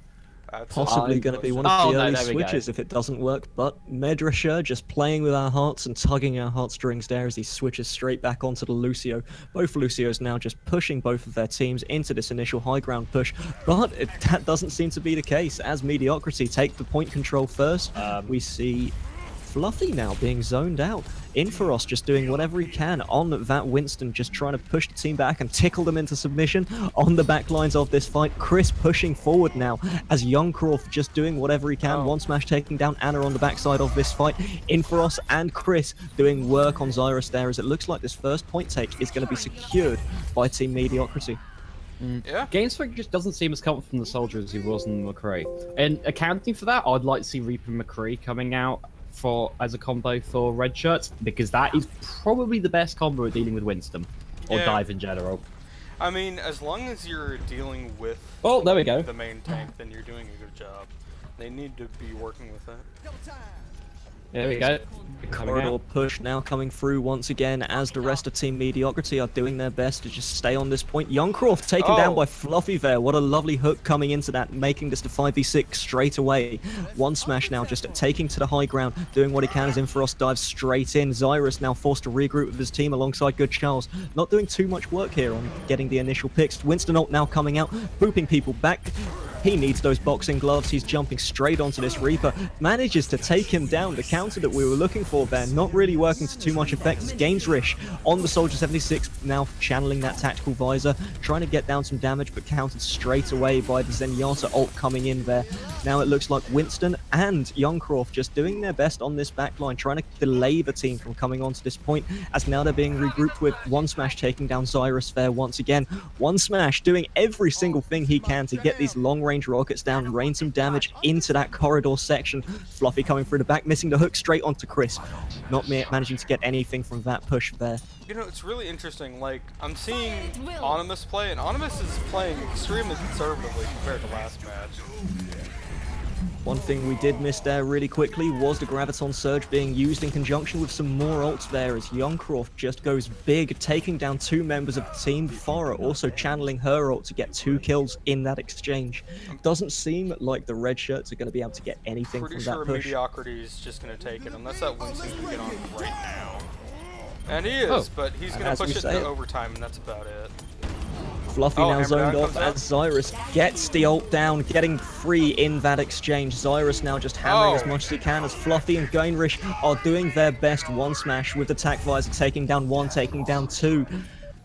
Possibly going to be one of the early switches if it doesn't work, but Medresher just playing with our hearts and tugging our heartstrings there as he switches straight back onto the Lucio. Both Lucios now just pushing both of their teams into this initial high ground push, but that doesn't seem to be the case as Mediocrity take the point control first. We see Fluffy now being zoned out. Inferos just doing whatever he can on that Winston, just trying to push the team back and tickle them into submission on the back lines of this fight. Chris pushing forward now as Youngcroft just doing whatever he can. One smash taking down Anna on the backside of this fight. Inferos and Chris doing work on Zyrus there as it looks like this first point take is going to be secured by Team Mediocrity. Yeah. GameSpec just doesn't seem as confident from the soldier as he was in McCree. And accounting for that, I'd like to see Reaper and McCree coming out as a combo for Red Shirts, because that is probably the best combo at dealing with Winston or dive in general. I mean, as long as you're dealing with there we go. The main tank, then you're doing a good job. They need to be working with that. There we go. Corridor push now coming through once again as the rest of Team Mediocrity are doing their best to just stay on this point. Youngcroft taken down by Fluffy there. What a lovely hook coming into that, making this to 5v6 straight away. One smash now just taking to the high ground, doing what he can as Inferos dives straight in. Zyrus now forced to regroup with his team alongside Good Charles. Not doing too much work here on getting the initial picks. Winston ult now coming out, booping people back He needs those boxing gloves. He's jumping straight onto this Reaper. Manages to take him down. The counter that we were looking for there, not really working to too much effect. As gains Rish on the Soldier 76, now channeling that tactical visor, trying to get down some damage, but countered straight away by the Zenyatta ult coming in there. Now it looks like Winston and Youngcroft just doing their best on this backline, trying to delay the team from coming on to this point, as now they're being regrouped with One Smash taking down Zyrus there once again. One Smash doing every single thing he can to get these long-range rockets down, rain some damage into that corridor section. Fluffy coming through the back, missing the hook straight onto Chris. Not managing to get anything from that push there. You know, it's really interesting. Like, I'm seeing Onimus play, and Onimus is playing extremely conservatively compared to last match. One thing we did miss there really quickly was the Graviton Surge being used in conjunction with some more ults there, as Youngcroft just goes big, taking down 2 members of the team. Farah also channeling her ult to get 2 kills in that exchange. Doesn't seem like the red shirts are going to be able to get anything from that push. Pretty sure Mediocrity is just going to take it, unless that Winston can get on right now. And he is, but he's going to push it to overtime, and that's about it. Fluffy now zoned off as Zyrus gets the ult down, getting free in that exchange. Zyrus now just hammering as much as he can, as Fluffy and Gainrish are doing their best. One Smash with the Tac Visor taking down 1, taking down 2.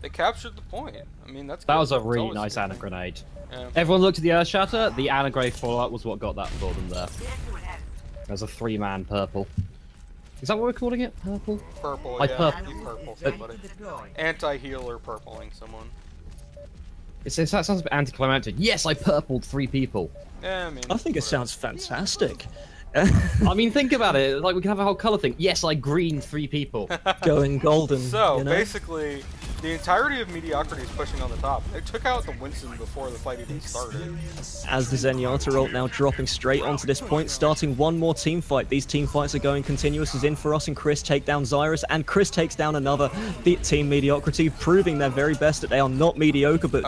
They captured the point. I mean, that's good. That was a really nice Ana Grenade. Yeah. Everyone looked at the Earth Shatter. The Ana Grenade follow-up was what got that for them there. There's a 3-man purple. Is that what we're calling it? Purple? Purple, like yeah. Purple. You purple somebody. Anti-healer purpling someone. That sounds a bit anticlimactic. Yes, I purpled 3 people. Yeah, I think it sounds fantastic. I mean, think about it. Like, we can have a whole color thing. Yes, I greened 3 people. Going golden. So, you know? basically, the entirety of Mediocrity is pushing on the top. They took out the Winston before the fight even started. As the Zenyatta ult now dropping straight onto this point, starting one more team fight. These team fights are going continuous as Inferos and Chris take down Zyrus, and Chris takes down another. The team Mediocrity proving their very best that they are not mediocre, but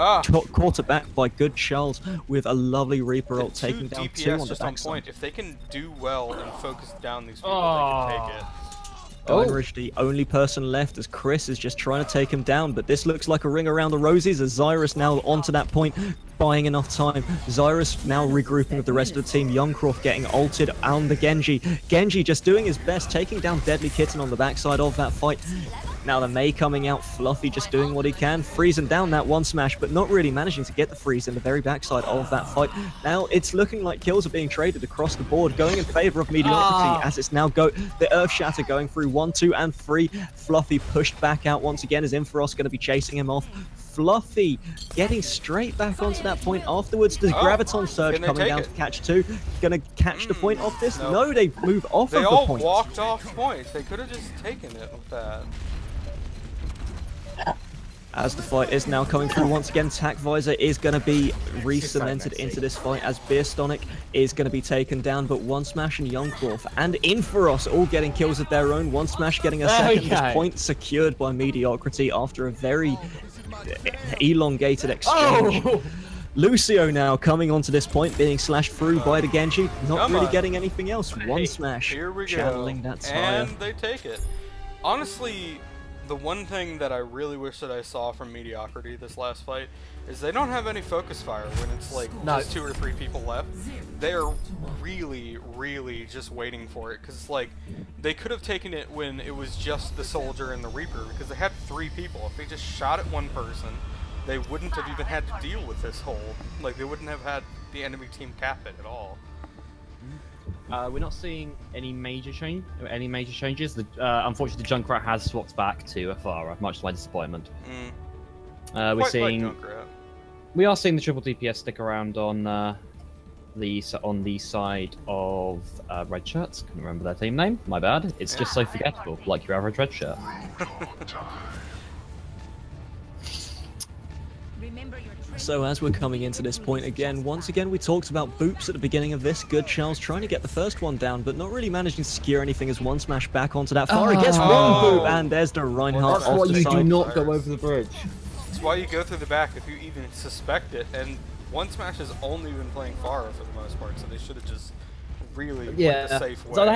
quarterbacked by good Charles with a lovely Reaper ult taking down DPS 2 on the just on backside. point. If they can do well and focus down these people, they can take it. Gainrish, the only person left, as Chris is just trying to take him down, but this looks like a ring around the rosies as Zyrus now onto that point, buying enough time. Zyrus now regrouping with the rest of the team. Youngcroft getting ulted on the Genji. Genji just doing his best, taking down Deadly Kitten on the backside of that fight. Now the Mei coming out, Fluffy just doing what he can, freezing down that One Smash, but not really managing to get the freeze in the very backside of that fight. Now it's looking like kills are being traded across the board, going in favor of Mediocrity, as it's now the Earth Shatter going through 1, 2, and 3. Fluffy pushed back out once again as Inferos going to be chasing him off. Fluffy getting straight back onto that point afterwards. The Graviton Surge coming down to catch 2. Gonna catch the point off this? No, they move off of the point. They all walked off point. They could have just taken it with that. As the fight is now coming through once again, Tac Visor is going to be re-cemented into this fight as Beerstonic is going to be taken down, but One Smash and Youngcroft and Inferos all getting kills of their own. One Smash getting a second. This point secured by Mediocrity after a very elongated exchange. Lucio now coming onto this point, being slashed through by the Genji, not really getting anything else. One Smash channeling that tire. And they take it. Honestly, the one thing that I really wish that I saw from Mediocrity this last fight is they don't have any focus fire when it's like just 2 or 3 people left. They're really, really just waiting for it, because like they could have taken it when it was just the Soldier and the Reaper, because they had 3 people. If they just shot at one person, they wouldn't have even had to deal with this whole, like they wouldn't have had the enemy team cap it at all. We're not seeing any major changes. Unfortunately, the Junkrat has swapped back to Afara, much to my disappointment. We're seeing, we are seeing the triple DPS stick around on the side of red shirts. Couldn't remember their team name. My bad. It's just so forgettable, like your average red shirt. So as we're coming into this point again, once again we talked about boops at the beginning of this. Good Charles trying to get the first one down, but not really managing to secure anything as One Smash back onto that Farah gets one boop, and there's the Reinhardt off the side. You do not go over the bridge. That's why you go through the back if you even suspect it, and One Smash has only been playing Farah for the most part, so they should have just really went the safe way. So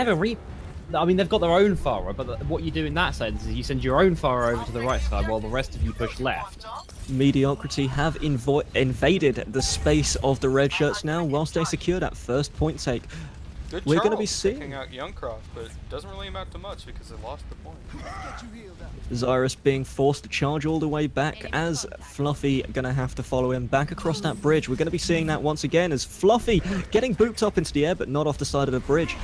I mean, they've got their own Pharah, but what you do in that sense is you send your own Pharah over to the right side while the rest of you push left. Mediocrity have invaded the space of the red shirts now, whilst they secure that first point take. Good We're going to be taking seeing out Youngcroft, but it doesn't really amount to much because they lost the point. Zyrus being forced to charge all the way back as Fluffy going to have to follow him back across that bridge. We're going to be seeing that once again as Fluffy getting booped up into the air, but not off the side of the bridge.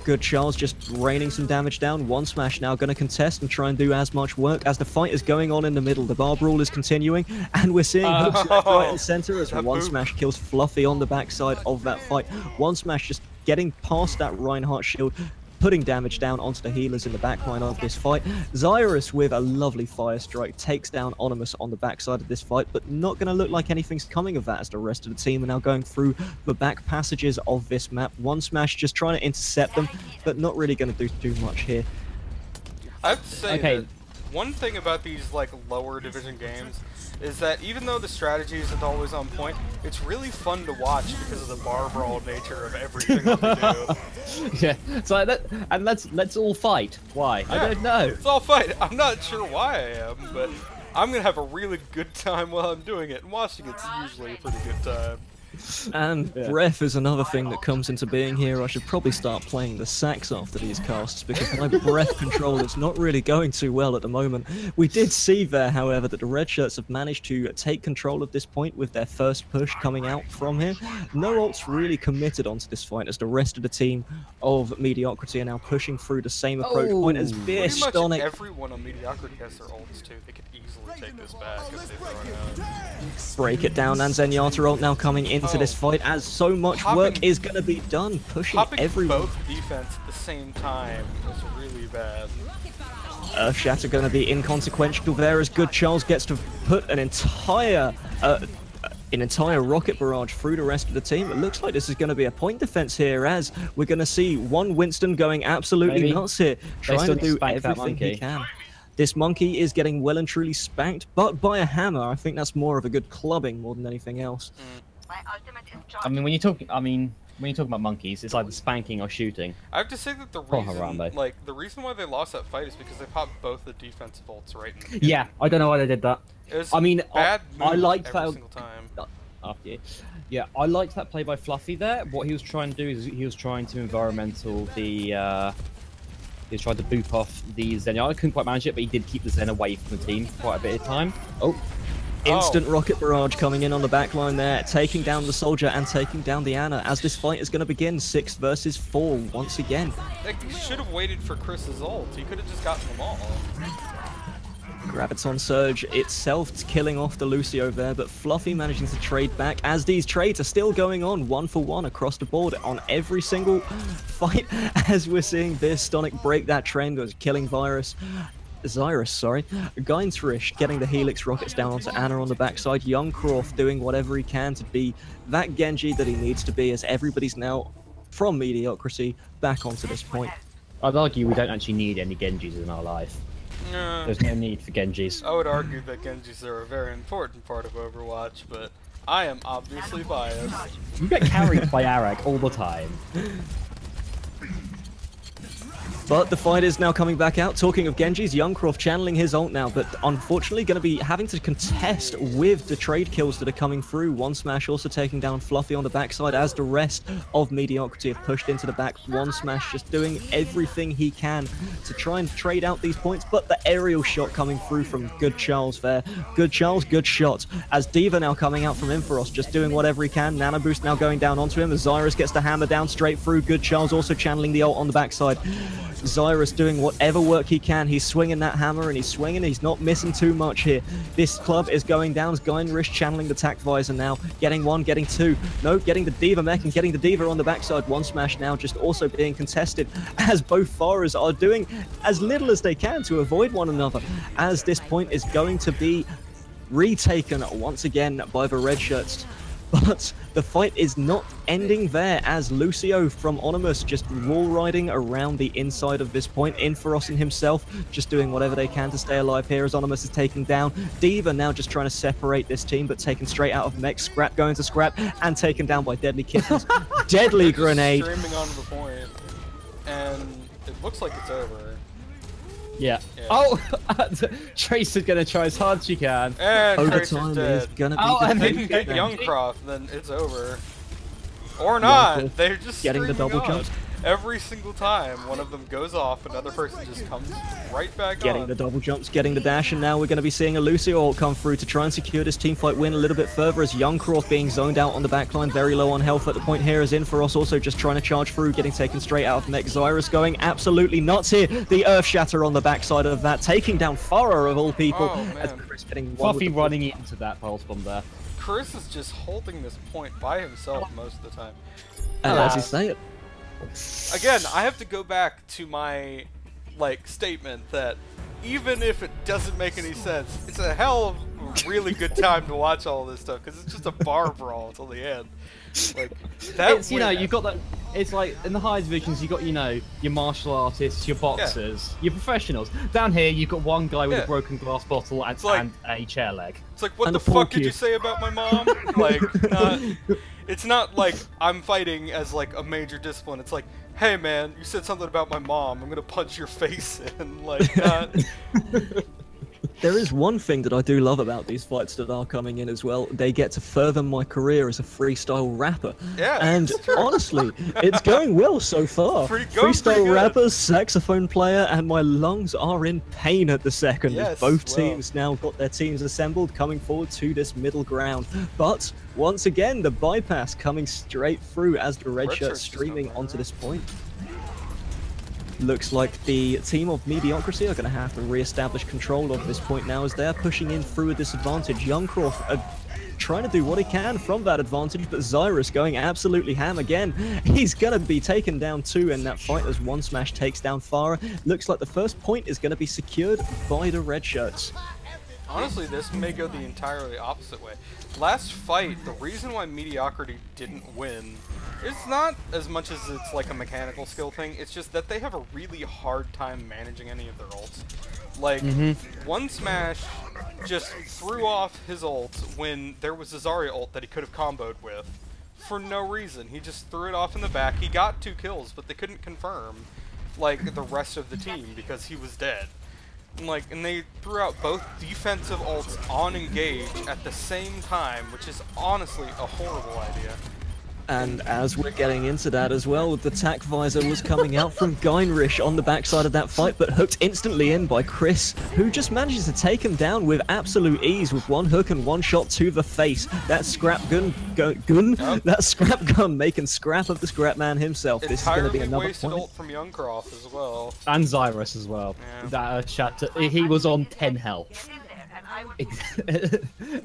Good Charles just raining some damage down. One Smash now going to contest and try and do as much work as the fight is going on in the middle. The bar brawl is continuing, and we're seeing hooks left, right, and center as One Smash kills Fluffy on the backside of that fight. One Smash just getting past that Reinhardt shield, putting damage down onto the healers in the backline of this fight. Zyrus with a lovely fire strike takes down Onimus on the backside of this fight, but not going to look like anything's coming of that as the rest of the team are now going through the back passages of this map. One Smash just trying to intercept them, but not really going to do too much here. I have to say that one thing about these like lower division games is that even though the strategy isn't always on point, it's really fun to watch because of the bar brawl nature of everything that they do. Yeah, so let's all fight. Why? Yeah, I don't know. Let's all fight. I'm not sure why I am, but I'm gonna have a really good time while I'm doing it, and watching it's usually a pretty good time. And breath is another thing that comes into being here. I should probably start playing the sax after these casts because my breath control is not really going too well at the moment. We did see there, however, that the red shirts have managed to take control of this point with their first push coming out from here. No ult's really committed onto this fight as the rest of the team of Mediocrity are now pushing through the same approach point as Fierce Pretty much Stonic. everyone on Mediocrity has their ults too. They could easily take this back if they throw it out. Break it down, and Zenyatta ult now coming into this fight as so much work is going to be done, pushing everyone. Both defense at the same time is really bad. Earthshatter going to be inconsequential there as Good Charles gets to put an entire rocket barrage through the rest of the team. It looks like this is going to be a point defense here as we're going to see one Winston going absolutely nuts here, trying to do everything he can. This monkey is getting well and truly spanked, but by a hammer. I think that's more of a good clubbing more than anything else. I mean, when you talk about monkeys, it's like the spanking or shooting. I have to say that the reason why they lost that fight is because they popped both the defensive ults right in the beginning. Yeah, I don't know why they did that. I mean, bad I liked every that single time. Yeah, I liked that play by Fluffy there. What he was trying to do is he was trying to environmental the. He was trying to boop off the Zenyatta. I couldn't quite manage it, but he did keep the Zen away from the team for quite a bit of time. Instant rocket barrage coming in on the back line there, taking down the soldier and taking down the Ana as this fight is going to begin 6 versus 4 once again. Like, he should have waited for Chris's ult. He could have just gotten them all. Graviton Surge itself killing off the Lucio there, but Fluffy managing to trade back as these trades are still going on 1-for-1 across the board on every single fight as we're seeing this Stonic break that trend of killing Zyrus. Geintrish getting the Helix rockets down onto Ana on the backside. Youngcroft doing whatever he can to be that Genji that he needs to be as everybody's now from Mediocrity back onto this point. I'd argue we don't actually need any Genjis in our life. There's no need for Genjis. I would argue that Genjis are a very important part of Overwatch, but I am obviously biased. You get carried by Arak all the time. But the fight is now coming back out. Talking of Genji's, Youngcroft channeling his ult now, but unfortunately going to be having to contest with the trade kills that are coming through. One Smash also taking down Fluffy on the backside as the rest of Mediocrity have pushed into the back. One Smash just doing everything he can to try and trade out these points, but the aerial shot coming through from Good Charles there. Good Charles, good shot. As D.Va now coming out from Inferos, just doing whatever he can. Nano Boost now going down onto him as Zyrus gets the hammer down straight through. Good Charles also channeling the ult on the backside. Zyrus doing whatever work he can. He's swinging that hammer and he's swinging. He's not missing too much here. This club is going down. Geinrish channeling the tac visor now. Getting one, getting two. No, getting the D.Va mech and getting the D.Va on the backside. One Smash now just also being contested as both Pharahs are doing as little as they can to avoid one another. As this point is going to be retaken once again by the red shirts. But the fight is not ending there as Lucio from Onimus just wall riding around the inside of this point. Inferos and himself just doing whatever they can to stay alive here as Onimus is taking down. D.Va now just trying to separate this team, but taken straight out of mech. Scrap going to Scrap and taken down by Deadly Kittens. Deadly grenade. Streaming onto the point. And It looks like it's over. Yeah. Yeah. Oh, Trace is gonna try as hard as she can. And Overtime Tracer's is dead. gonna be and They defeated can get now. Youngcroft, then it's over. Or not. Youngcroft They're just getting the streaming double on. jumps. Every single time one of them goes off, another person just comes right back Getting on. the double jumps, getting the dash, and now we're going to be seeing a Lucio ult come through to try and secure this teamfight win a little bit further as Youngcroft being zoned out on the backline, very low on health at the point here as Inferos also just trying to charge through, getting taken straight out of mech. Zyrus going absolutely nuts here. The Earth Shatter on the backside of that, taking down Farah of all people. Oh, man. As Chris getting one Fluffy with the- running into that pulse bomb there. Chris is just holding this point by himself most of the time. And as you say it, Again, I have to go back to my statement that even if it doesn't make any sense, it's a hell of a really good time to watch all this stuff because it's just a bar brawl until the end. Like that. It's, you know, you've got that. It's like in the higher divisions, you got, you know, your martial artists, your boxers, your professionals. Down here, you've got one guy with a broken glass bottle and, like, and a chair leg. It's like, what And the a pool fuck did you cue. say about my mom? Like, it's not like I'm fighting as like a major discipline. It's like, hey man, you said something about my mom. I'm gonna punch your face in. Like, there is one thing that I do love about these fights that are coming in as well. They get to further my career as a freestyle rapper. Yeah, And it's true. honestly, it's going well so far. Going pretty Freestyle good. rapper, saxophone player, and my lungs are in pain at the second. Yes, as both well. teams now got their teams assembled, coming forward to this middle ground. But once again, the bypass coming straight through as the red Red shirt shirt's just streaming not onto right. this point. Looks like the team of Mediocrity are going to have to re-establish control of this point now as they're pushing in through a disadvantage. Youngcroft trying to do what he can from that advantage, but Zyrus going absolutely ham again. He's going to be taken down too in that fight as One Smash takes down Farah. Looks like the first point is going to be secured by the red shirts. Honestly, this may go the entirely opposite way. Last fight, the reason why Mediocrity didn't win is not as much as it's like a mechanical skill thing, it's just that they have a really hard time managing any of their ults. Like, One Smash just threw off his ult when there was a Zarya ult that he could have comboed with. For no reason. He just threw it off in the back. He got 2 kills, but they couldn't confirm, like, the rest of the team because he was dead. And they threw out both defensive ults on engage at the same time, which is honestly a horrible idea. And as we're getting into that as well, the tack visor was coming out from Geinrich on the backside of that fight, but hooked instantly in by Chris, who just manages to take him down with absolute ease with one hook and one shot to the face. That scrap gun, that scrap gun making scrap of the scrap man himself. This is going to be Entirely another wasted point. ult from Youngcroft as well. And Zyrus as well. Yeah. That shatter. He was on 10 health.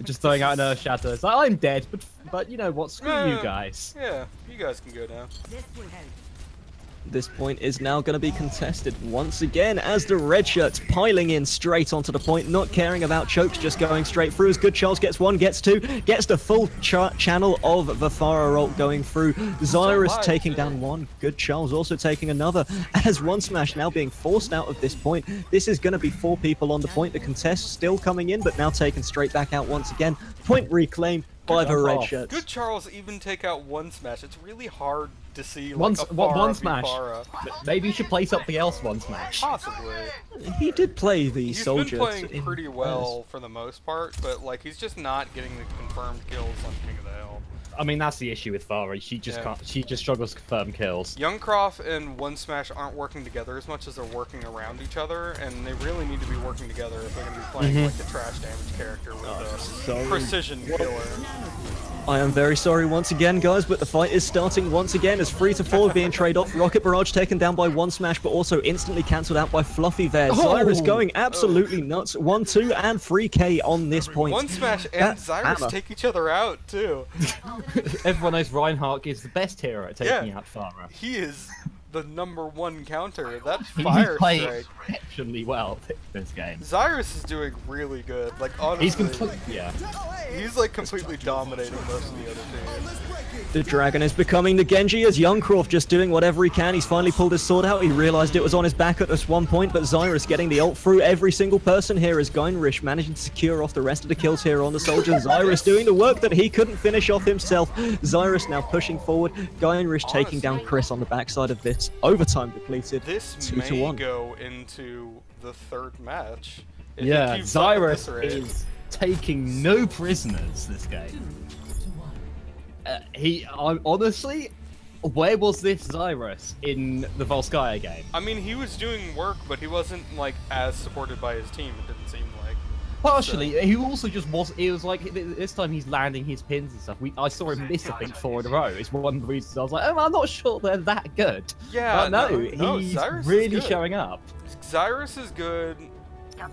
Just throwing out an Earth Shatter. It's like, I'm dead, but you know what? Screw you guys. Yeah, you guys can go now. This point is now going to be contested once again as the red shirts piling in straight onto the point, not caring about chokes, just going straight through as Good Charles gets 1, gets 2, gets the full channel of the Farah ult going through. Zyrus alive, taking too. down 1, Good Charles also taking another, as One Smash now being forced out of this point. This is going to be 4 people on the point. The contest still coming in, but now taken straight back out once again. Point reclaimed by the red shirts. Good Charles even take out One Smash. It's really hard to see like, One a Farah One beat Smash. Farah. Maybe you should play something else One Smash. Possibly. He did play the He's soldier. been playing pretty well for the most part, but like he's just not getting the confirmed kills on King of the Hill. I mean, that's the issue with Farah. She just Yeah. can't. She just struggles to confirm kills. Youngcroft and One Smash aren't working together as much as they're working around each other, and they really need to be working together if they're going to be playing like the trash damage character with a sorry. precision killer. I am very sorry once again, guys, but the fight is starting once again as 3 to 4 being traded off. Rocket Barrage taken down by One Smash, but also instantly cancelled out by Fluffy there. Zyrus going absolutely nuts. 1, 2, and 3K on this point. One Smash and That Zyrus hammer. take each other out too. Everyone knows Reinhardt is the best hero at taking out Farah. He is the #1 counter. That He's fire playing strike. exceptionally well this game. Zyrus is doing really good. Like honestly, He's completely he's like completely dominating most of the other teams. The dragon is becoming the Genji as Youngcroft just doing whatever he can. He's finally pulled his sword out. He realized it was on his back at this one point, but Zyrus getting the ult through every single person here as Geinrich managing to secure off the rest of the kills here on the soldier. Zyrus doing the work that he couldn't finish off himself. Zyrus now pushing forward. Geinrich taking down Chris on the backside of this It's overtime depleted. This 2-1. may go into the third match. If it Yeah, keeps up at this Zyrus rate. is taking no prisoners this game. Honestly, where was this Zyrus in the Volskaya game? I mean, he was doing work, but he wasn't like as supported by his team. It didn't seem like. Partially, he also just was. It was like this time he's landing his pins and stuff. I saw him miss, I think, 4 in a row. It's one of the reasons I was like, I'm not sure they're that good. Yeah, no, he's Zyrus really is good. showing up. Zyrus is good.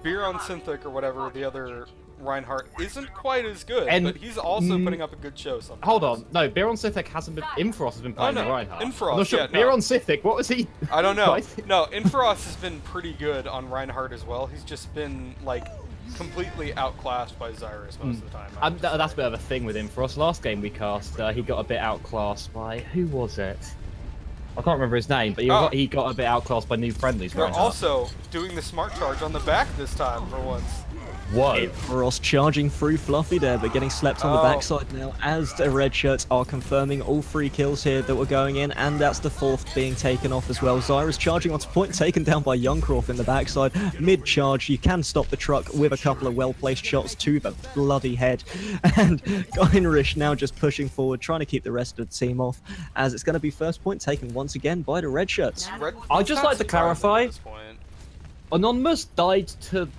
Biron Synthic or whatever the other Reinhardt isn't quite as good, And- but he's also putting up a good show sometimes. Hold on, no, Biron Sithik hasn't been. Infrost has been playing no, the Reinhardt. Infrost, I'm not sure. yeah, no. Biron Sithik, what was he? I don't know. Right? No, Infrost has been pretty good on Reinhardt as well. He's just been like completely outclassed by Zyrus most of the time. I would That's a say. bit of a thing with Infrost. Last game we cast, he got a bit outclassed by who was it? I can't remember his name, but he got a bit outclassed by new friendlies. They're Reinhardt. also doing the smart charge on the back this time for once. Whoa. Ross charging through Fluffy there, but getting slept on the backside now as the red shirts are confirming all 3 kills here that were going in, and that's the 4th being taken off as well. Zyrus charging onto point, taken down by Youngcroft in the backside. Mid-charge, you can stop the truck with a couple of well-placed shots to the bloody head. And Heinrich now just pushing forward, trying to keep the rest of the team off, as it's going to be first point taken once again by the red shirts. I'd just like to clarify, Anonymous died to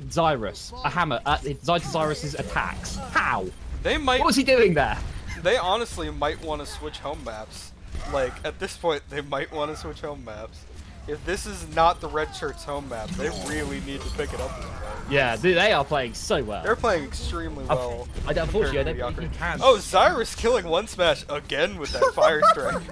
Zyrus, a hammer, died to Zyrus's attacks. How? What was he doing there? They honestly might want to switch home maps. Like, at this point, they might want to switch home maps. If this is not the red shirt's home map, they really need to pick it up this way. Yeah, they are playing so well. They're playing extremely well. Unfortunately, I don't think Mediocrity. he can. Oh, Zyrus killing one smash again with that fire strike.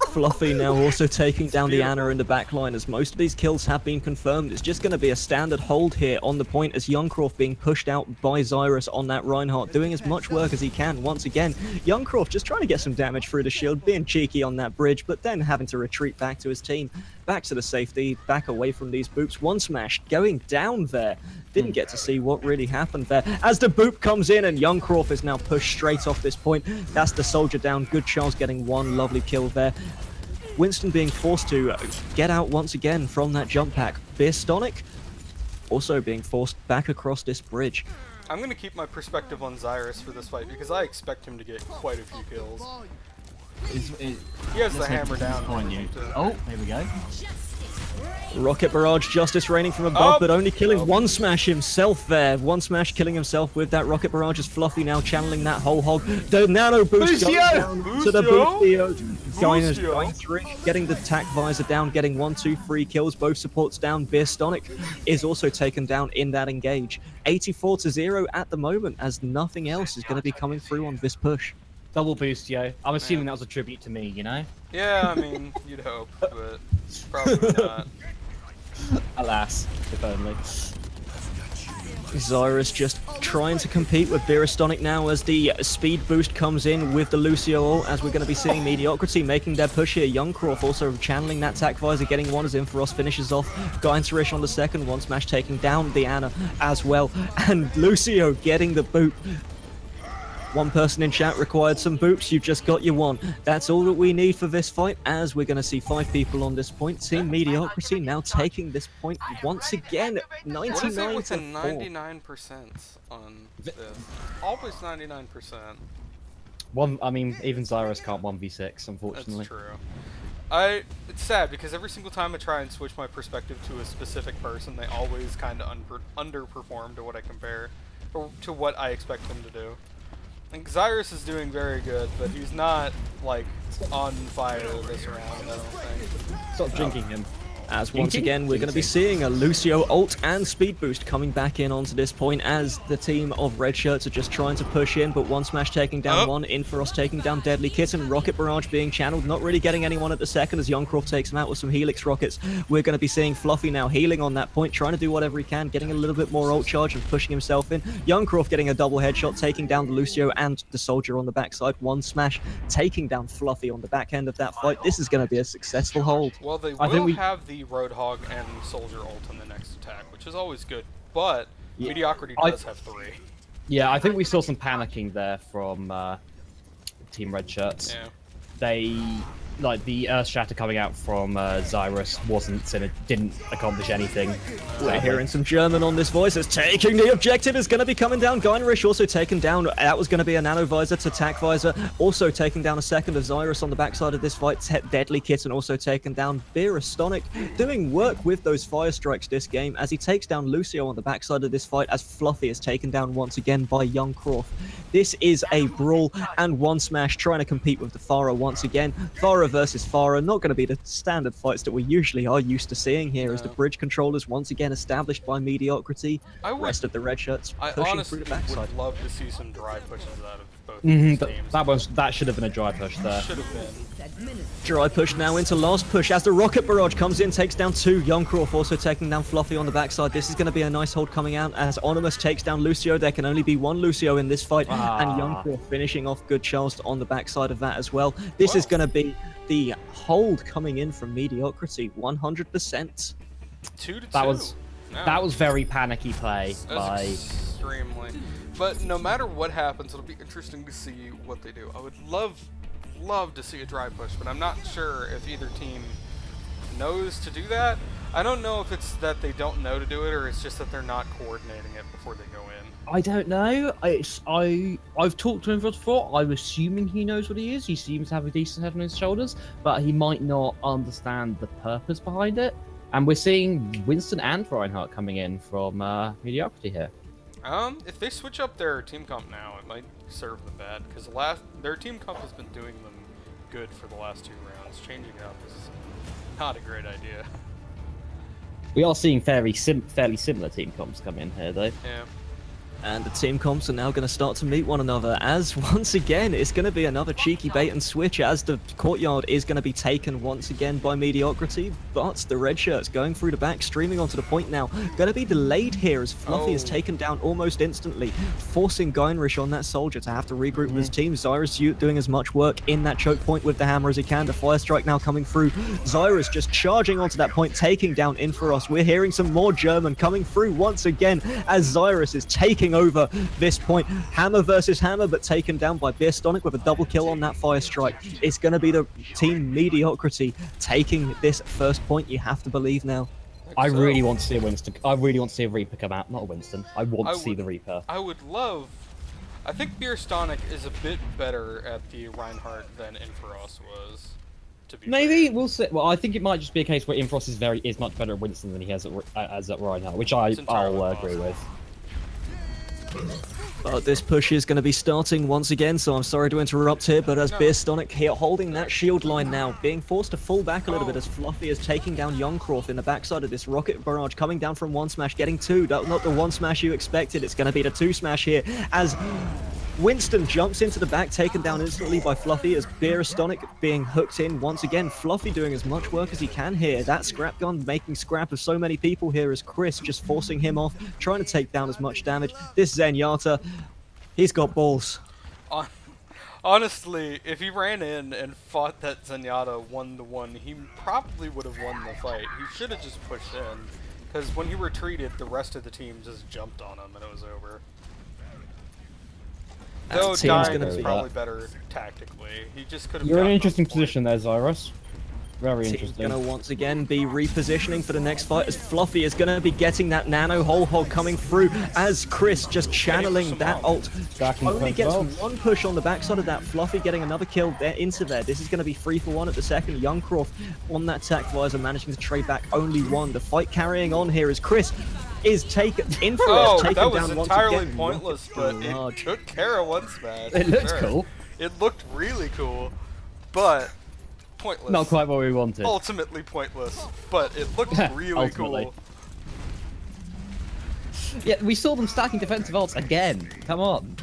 Fluffy now also taking down the Ana in the back line, as most of these kills have been confirmed. It's just going to be a standard hold here on the point, as Youngcroft being pushed out by Zyrus on that Reinhardt, doing as much work as he can once again. Youngcroft just trying to get some damage through the shield, being cheeky on that bridge, but then having to retreat back to his team, back to the safety, back away from these boops. One smash going down there. Didn't get to see what really happened there. As the boop comes in and Youngcroft is now pushed straight off this point. That's the soldier down. Good Charles getting one lovely kill there. Winston being forced to get out once again from that jump pack. Beerstonic also being forced back across this bridge. I'm going to keep my perspective on Zyrus for this fight because I expect him to get quite a few kills. He has the hammer down. Oh, here we go. Rocket Barrage Justice raining from above, but only killing one smash himself there. One smash killing himself with that Rocket Barrage, as Fluffy now channeling that whole hog. The nano boost going down to the Boostio. Going through, getting the tack visor down, getting 1, 2, 3 kills, both supports down. Beerstonic is also taken down in that engage. 84-0 at the moment, as nothing else is going to be coming through on this push. Double boost, yo. I'm assuming that was a tribute to me, you know? Yeah, I mean, you'd hope, but probably not. Alas, if only. Zyrus just trying to compete with Beerstonic now as the speed boost comes in with the Lucio ult, as we're going to be seeing Mediocrity making their push here. Youngcroft also channeling that tack visor, getting one as Infrost finishes off. Gainserish on the second, one smash taking down the Ana as well. And Lucio getting the boot. One person in chat required some boops, you've just got your one. That's all that we need for this fight, as we're going to see 5 people on this point. Team Mediocrity now taking this point once again. 99 What is it with to the 4. 99% on this? Always 99%. I mean, even Zyrus can't 1v6, unfortunately. That's true. It's sad because every single time I try and switch my perspective to a specific person, they always kind of underperform to what I compare, or to what I expect them to do. I think Zyrus is doing very good, but he's not, like, on fire this round, I don't think. Stop drinking him. As once again, we're going to be seeing a Lucio ult and speed boost coming back in onto this point, as the team of red shirts are just trying to push in, but one smash taking down one, Infrost taking down Deadly Kitten, Rocket Barrage being channeled, not really getting anyone at the second as Youngcroft takes him out with some Helix rockets. We're going to be seeing Fluffy now healing on that point, trying to do whatever he can, getting a little bit more ult charge and pushing himself in. Youngcroft getting a double headshot, taking down the Lucio and the soldier on the backside. One smash taking down Fluffy on the back end of that fight. This is going to be a successful hold. Well, they will have the Roadhog and Soldier ult in the next attack, which is always good, but Mediocrity does have 3. Yeah, I think we saw some panicking there from Team Red Shirts. Yeah. They like the Earth Shatter coming out from Zyrus didn't accomplish anything. We're hearing some German on this voice. It's taking the objective. Is going to be coming down. Geinrich also taken down. That was going to be a Nano Visor to Tac Visor. Also taking down a second of Zyrus on the backside of this fight. Deadly Kitten also taken down. Beerastonic doing work with those fire strikes this game as he takes down Lucio on the backside of this fight as Fluffy is taken down once again by Young Croft. This is a brawl and one smash trying to compete with the Farah once again. Farah versus Farah, not going to be the standard fights that we usually are used to seeing here as the bridge controllers once again established by Mediocrity. Rest of the red shirts pushing through the backside. I honestly would love to see some dry pushes out of both these teams. That should have been a dry push there. Should have been. Dry push now into last push as the rocket barrage comes in, takes down 2. Young Croft also taking down Fluffy on the backside. This is going to be a nice hold coming out as Onimus takes down Lucio. There can only be one Lucio in this fight, and Young Croft finishing off Good Charles on the backside of that as well. This is going to be the hold coming in from Mediocrity, 100%. 2-2. That was very panicky play by extremely. But no matter what happens, it'll be interesting to see what they do. I would love to see a dry push, but I'm not sure if either team knows to do that. I don't know if it's that they don't know to do it, or it's just that they're not coordinating it before they go in. I don't know. I've talked to him before. I'm assuming he knows what he is. He seems to have a decent head on his shoulders, but he might not understand the purpose behind it. And we're seeing Winston and Reinhardt coming in from Mediocrity here. If they switch up their team comp now, it might serve them bad, because their team comp has been doing them good for the last 2 rounds. Changing it up is not a great idea. We are seeing fairly similar team comps come in here, though. Yeah. And the team comps are now going to start to meet one another as once again it's going to be another cheeky bait and switch as the courtyard is going to be taken once again by Mediocrity, but the red shirts going through the back, streaming onto the point now. Going to be delayed here as Fluffy is taken down almost instantly, forcing Geinrich on that soldier to have to regroup with his team. Zyrus doing as much work in that choke point with the hammer as he can. The fire strike now coming through. Zyrus just charging onto that point, taking down Inferos. We're hearing some more German coming through once again as Zyrus is taking over this point. Hammer versus hammer, but taken down by Beerastonic with a double kill on that fire strike. It's going to be the team Mediocrity taking this first point, you have to believe now. I really want to see a Winston. I really want to see a Reaper come out, not a Winston. I want to see the Reaper. I would love. I think Beerastonic is a bit better at the Reinhardt than Inferos was. Maybe we'll see. Well, I think it might just be a case where Inferos is much better at Winston than he has at Reinhardt, which I'll agree with. But this push is going to be starting once again, so I'm sorry to interrupt here, but as Beerastonic here holding that shield line now, being forced to fall back a little bit as Fluffy is taking down Young Croft in the backside of this rocket barrage, coming down from 1 smash, getting 2. Not the 1 smash you expected, it's going to be the 2 smash here as Winston jumps into the back, taken down instantly by Fluffy as Beerastonic being hooked in once again. Fluffy doing as much work as he can here. That scrap gun making scrap of so many people here as Chris just forcing him off, trying to take down as much damage. This Zenyatta, he's got balls. Honestly, if he ran in and fought that Zenyatta 1-to-1, he probably would have won the fight. He should have just pushed in, because when he retreated, the rest of the team just jumped on him and it was over. Though dying is probably better tactically. He just could have. You're in an interesting position there, Zyrus. Very interesting. Going to once again be repositioning for the next fight as Fluffy is going to be getting that nano whole hog coming through as Chris just channeling that ult. Only gets 1 push on the backside of that. Fluffy getting another kill there into there. This is going to be 3 for 1 at the second. Young Croft on that Tac Visor managing to trade back only 1. The fight carrying on here as Chris is taken in for taken that down was once entirely again. pointless, but it took care of 1 smash. It looked cool. It looked really cool, but pointless. Not quite what we wanted. Ultimately pointless, but it looked really cool. Yeah, we saw them stacking defensive ults again. Come on.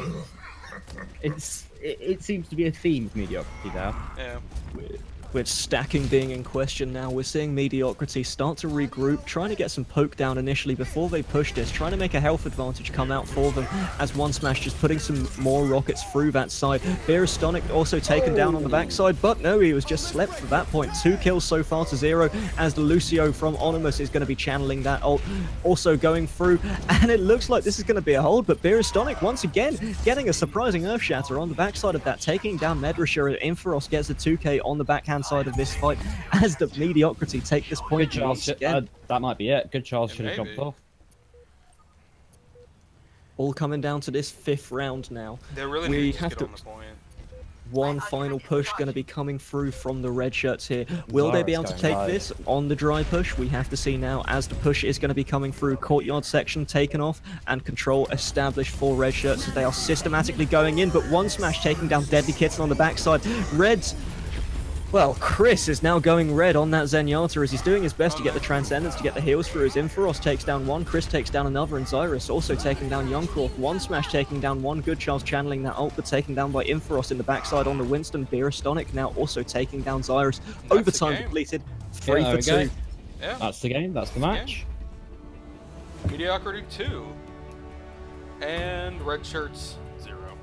It seems to be a theme of Mediocrity now. Yeah. With stacking being in question now, we're seeing Mediocrity start to regroup, trying to get some poke down initially before they push this, trying to make a health advantage come out for them as 1 smash just putting some more rockets through that side. Beerastonic also taken down on the backside, but no, he was just slept for that point. 2 kills so far to 0 as the Lucio from Onimus is going to be channeling that ult, also going through, and it looks like this is going to be a hold, but Beerastonic once again getting a surprising Earth Shatter on the backside of that, taking down Medrisher. Inferos gets a 2k on the backhand right-hand side of this fight as the Mediocrity take this point. Good Charles. That might be it. Good Charles should have jumped off. All coming down to this 5th round now. They really need to get on the point. One final push going to be coming through from the red shirts here. Will they be able to take this on the dry push? We have to see now as the push is going to be coming through. Courtyard section taken off and control established for red shirts. So they are systematically going in, but one smash taking down Deadly Kitten on the backside. Reds. Well, Chris is now going red on that Zenyatta as he's doing his best to get the Transcendence, to get the heals through. As Inferos takes down one, Chris takes down another, and Zyrus also taking down Youngcroft. One smash taking down one, Good Charles channeling that ult, but taken down by Inferos in the backside on the Winston. Beerostonic now also taking down Zyrus. Overtime completed, 3 for 2. Yeah. That's the game, that's the match. Mediocrity 2. And red shirts 0.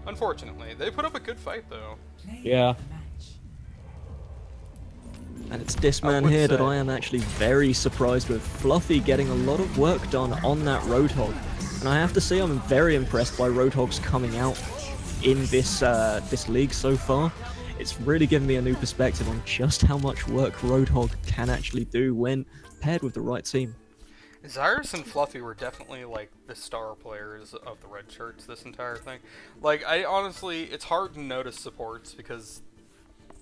Unfortunately. They put up a good fight though. Yeah. And it's this man here that I am actually very surprised with. Fluffy getting a lot of work done on that Roadhog. And I have to say I'm very impressed by Roadhogs coming out in this this league so far. It's really given me a new perspective on just how much work Roadhog can actually do when paired with the right team. Zyrus and Fluffy were definitely like the star players of the red shirts this entire thing. Like, I honestly, it's hard to notice supports because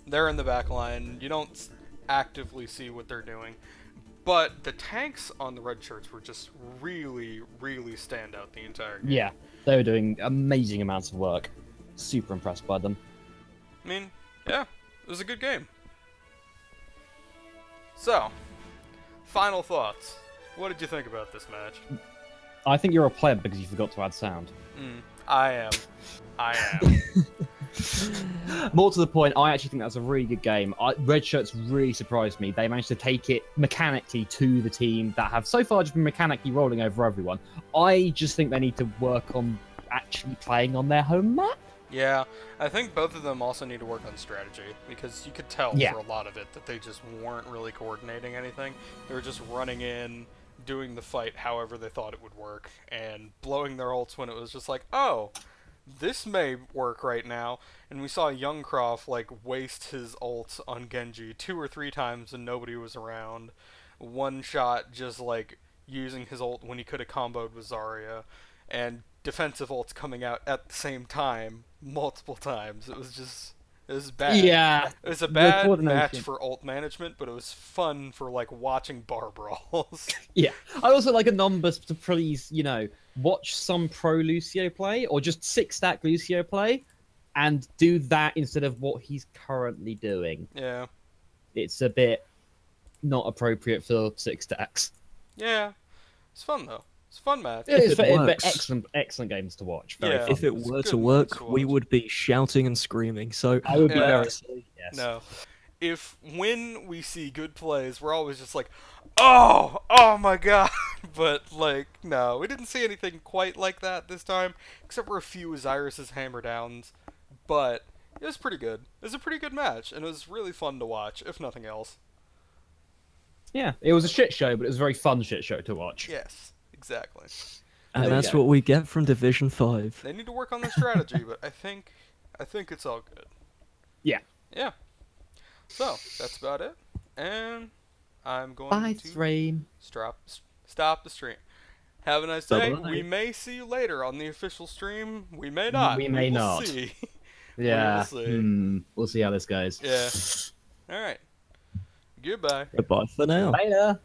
they're in the back line. You don't actively see what they're doing, but the tanks on the red shirts were just really stand out the entire game. Yeah, they were doing amazing amounts of work. Super impressed by them. I mean, yeah, it was a good game. So, final thoughts. What did you think about this match? I think you're a pleb because you forgot to add sound. I am. More to the point, I actually think that's a really good game. Red Shirts really surprised me. They managed to take it mechanically to the team that have so far just been mechanically rolling over everyone. I just think they need to work on actually playing on their home map. Yeah, I think both of them also need to work on strategy, because you could tell for a lot of it that they just weren't really coordinating anything. They were just running in, doing the fight however they thought it would work, and blowing their ults when it was just like, oh, this may work right now. And we saw Youngcroft like waste his ult on Genji 2 or 3 times and nobody was around. One shot just like using his ult when he could have comboed with Zarya, and defensive ults coming out at the same time multiple times. It was bad. Yeah. It was a bad match for ult management, but it was fun for like watching bar brawls. Yeah. I also like a number to please, you know, watch some pro Lucio play or just 6-stack Lucio play and do that instead of what he's currently doing. Yeah. It's a bit not appropriate for 6 stacks. Yeah. It's fun though. It's a fun match. But excellent games to watch. Very fun. If it were to work, we would be shouting and screaming. So I would be very silly. Yes. No. When we see good plays, we're always just like, oh my god. But like, no, we didn't see anything quite like that this time, except for a few Osiris's hammer downs. But it was pretty good. It was a pretty good match, and it was really fun to watch, if nothing else. Yeah, it was a shit show, but it was a very fun shit show to watch. Yes, exactly. And that's what we get from Division 5. They need to work on their strategy, but I think it's all good. Yeah. Yeah. So, that's about it. And I'm going to stop the stream. Have a nice day. We may see you later on the official stream. We may not. We may not. See. Yeah. We will see. We'll see how this goes. Yeah. All right. Goodbye. Goodbye for now. Later.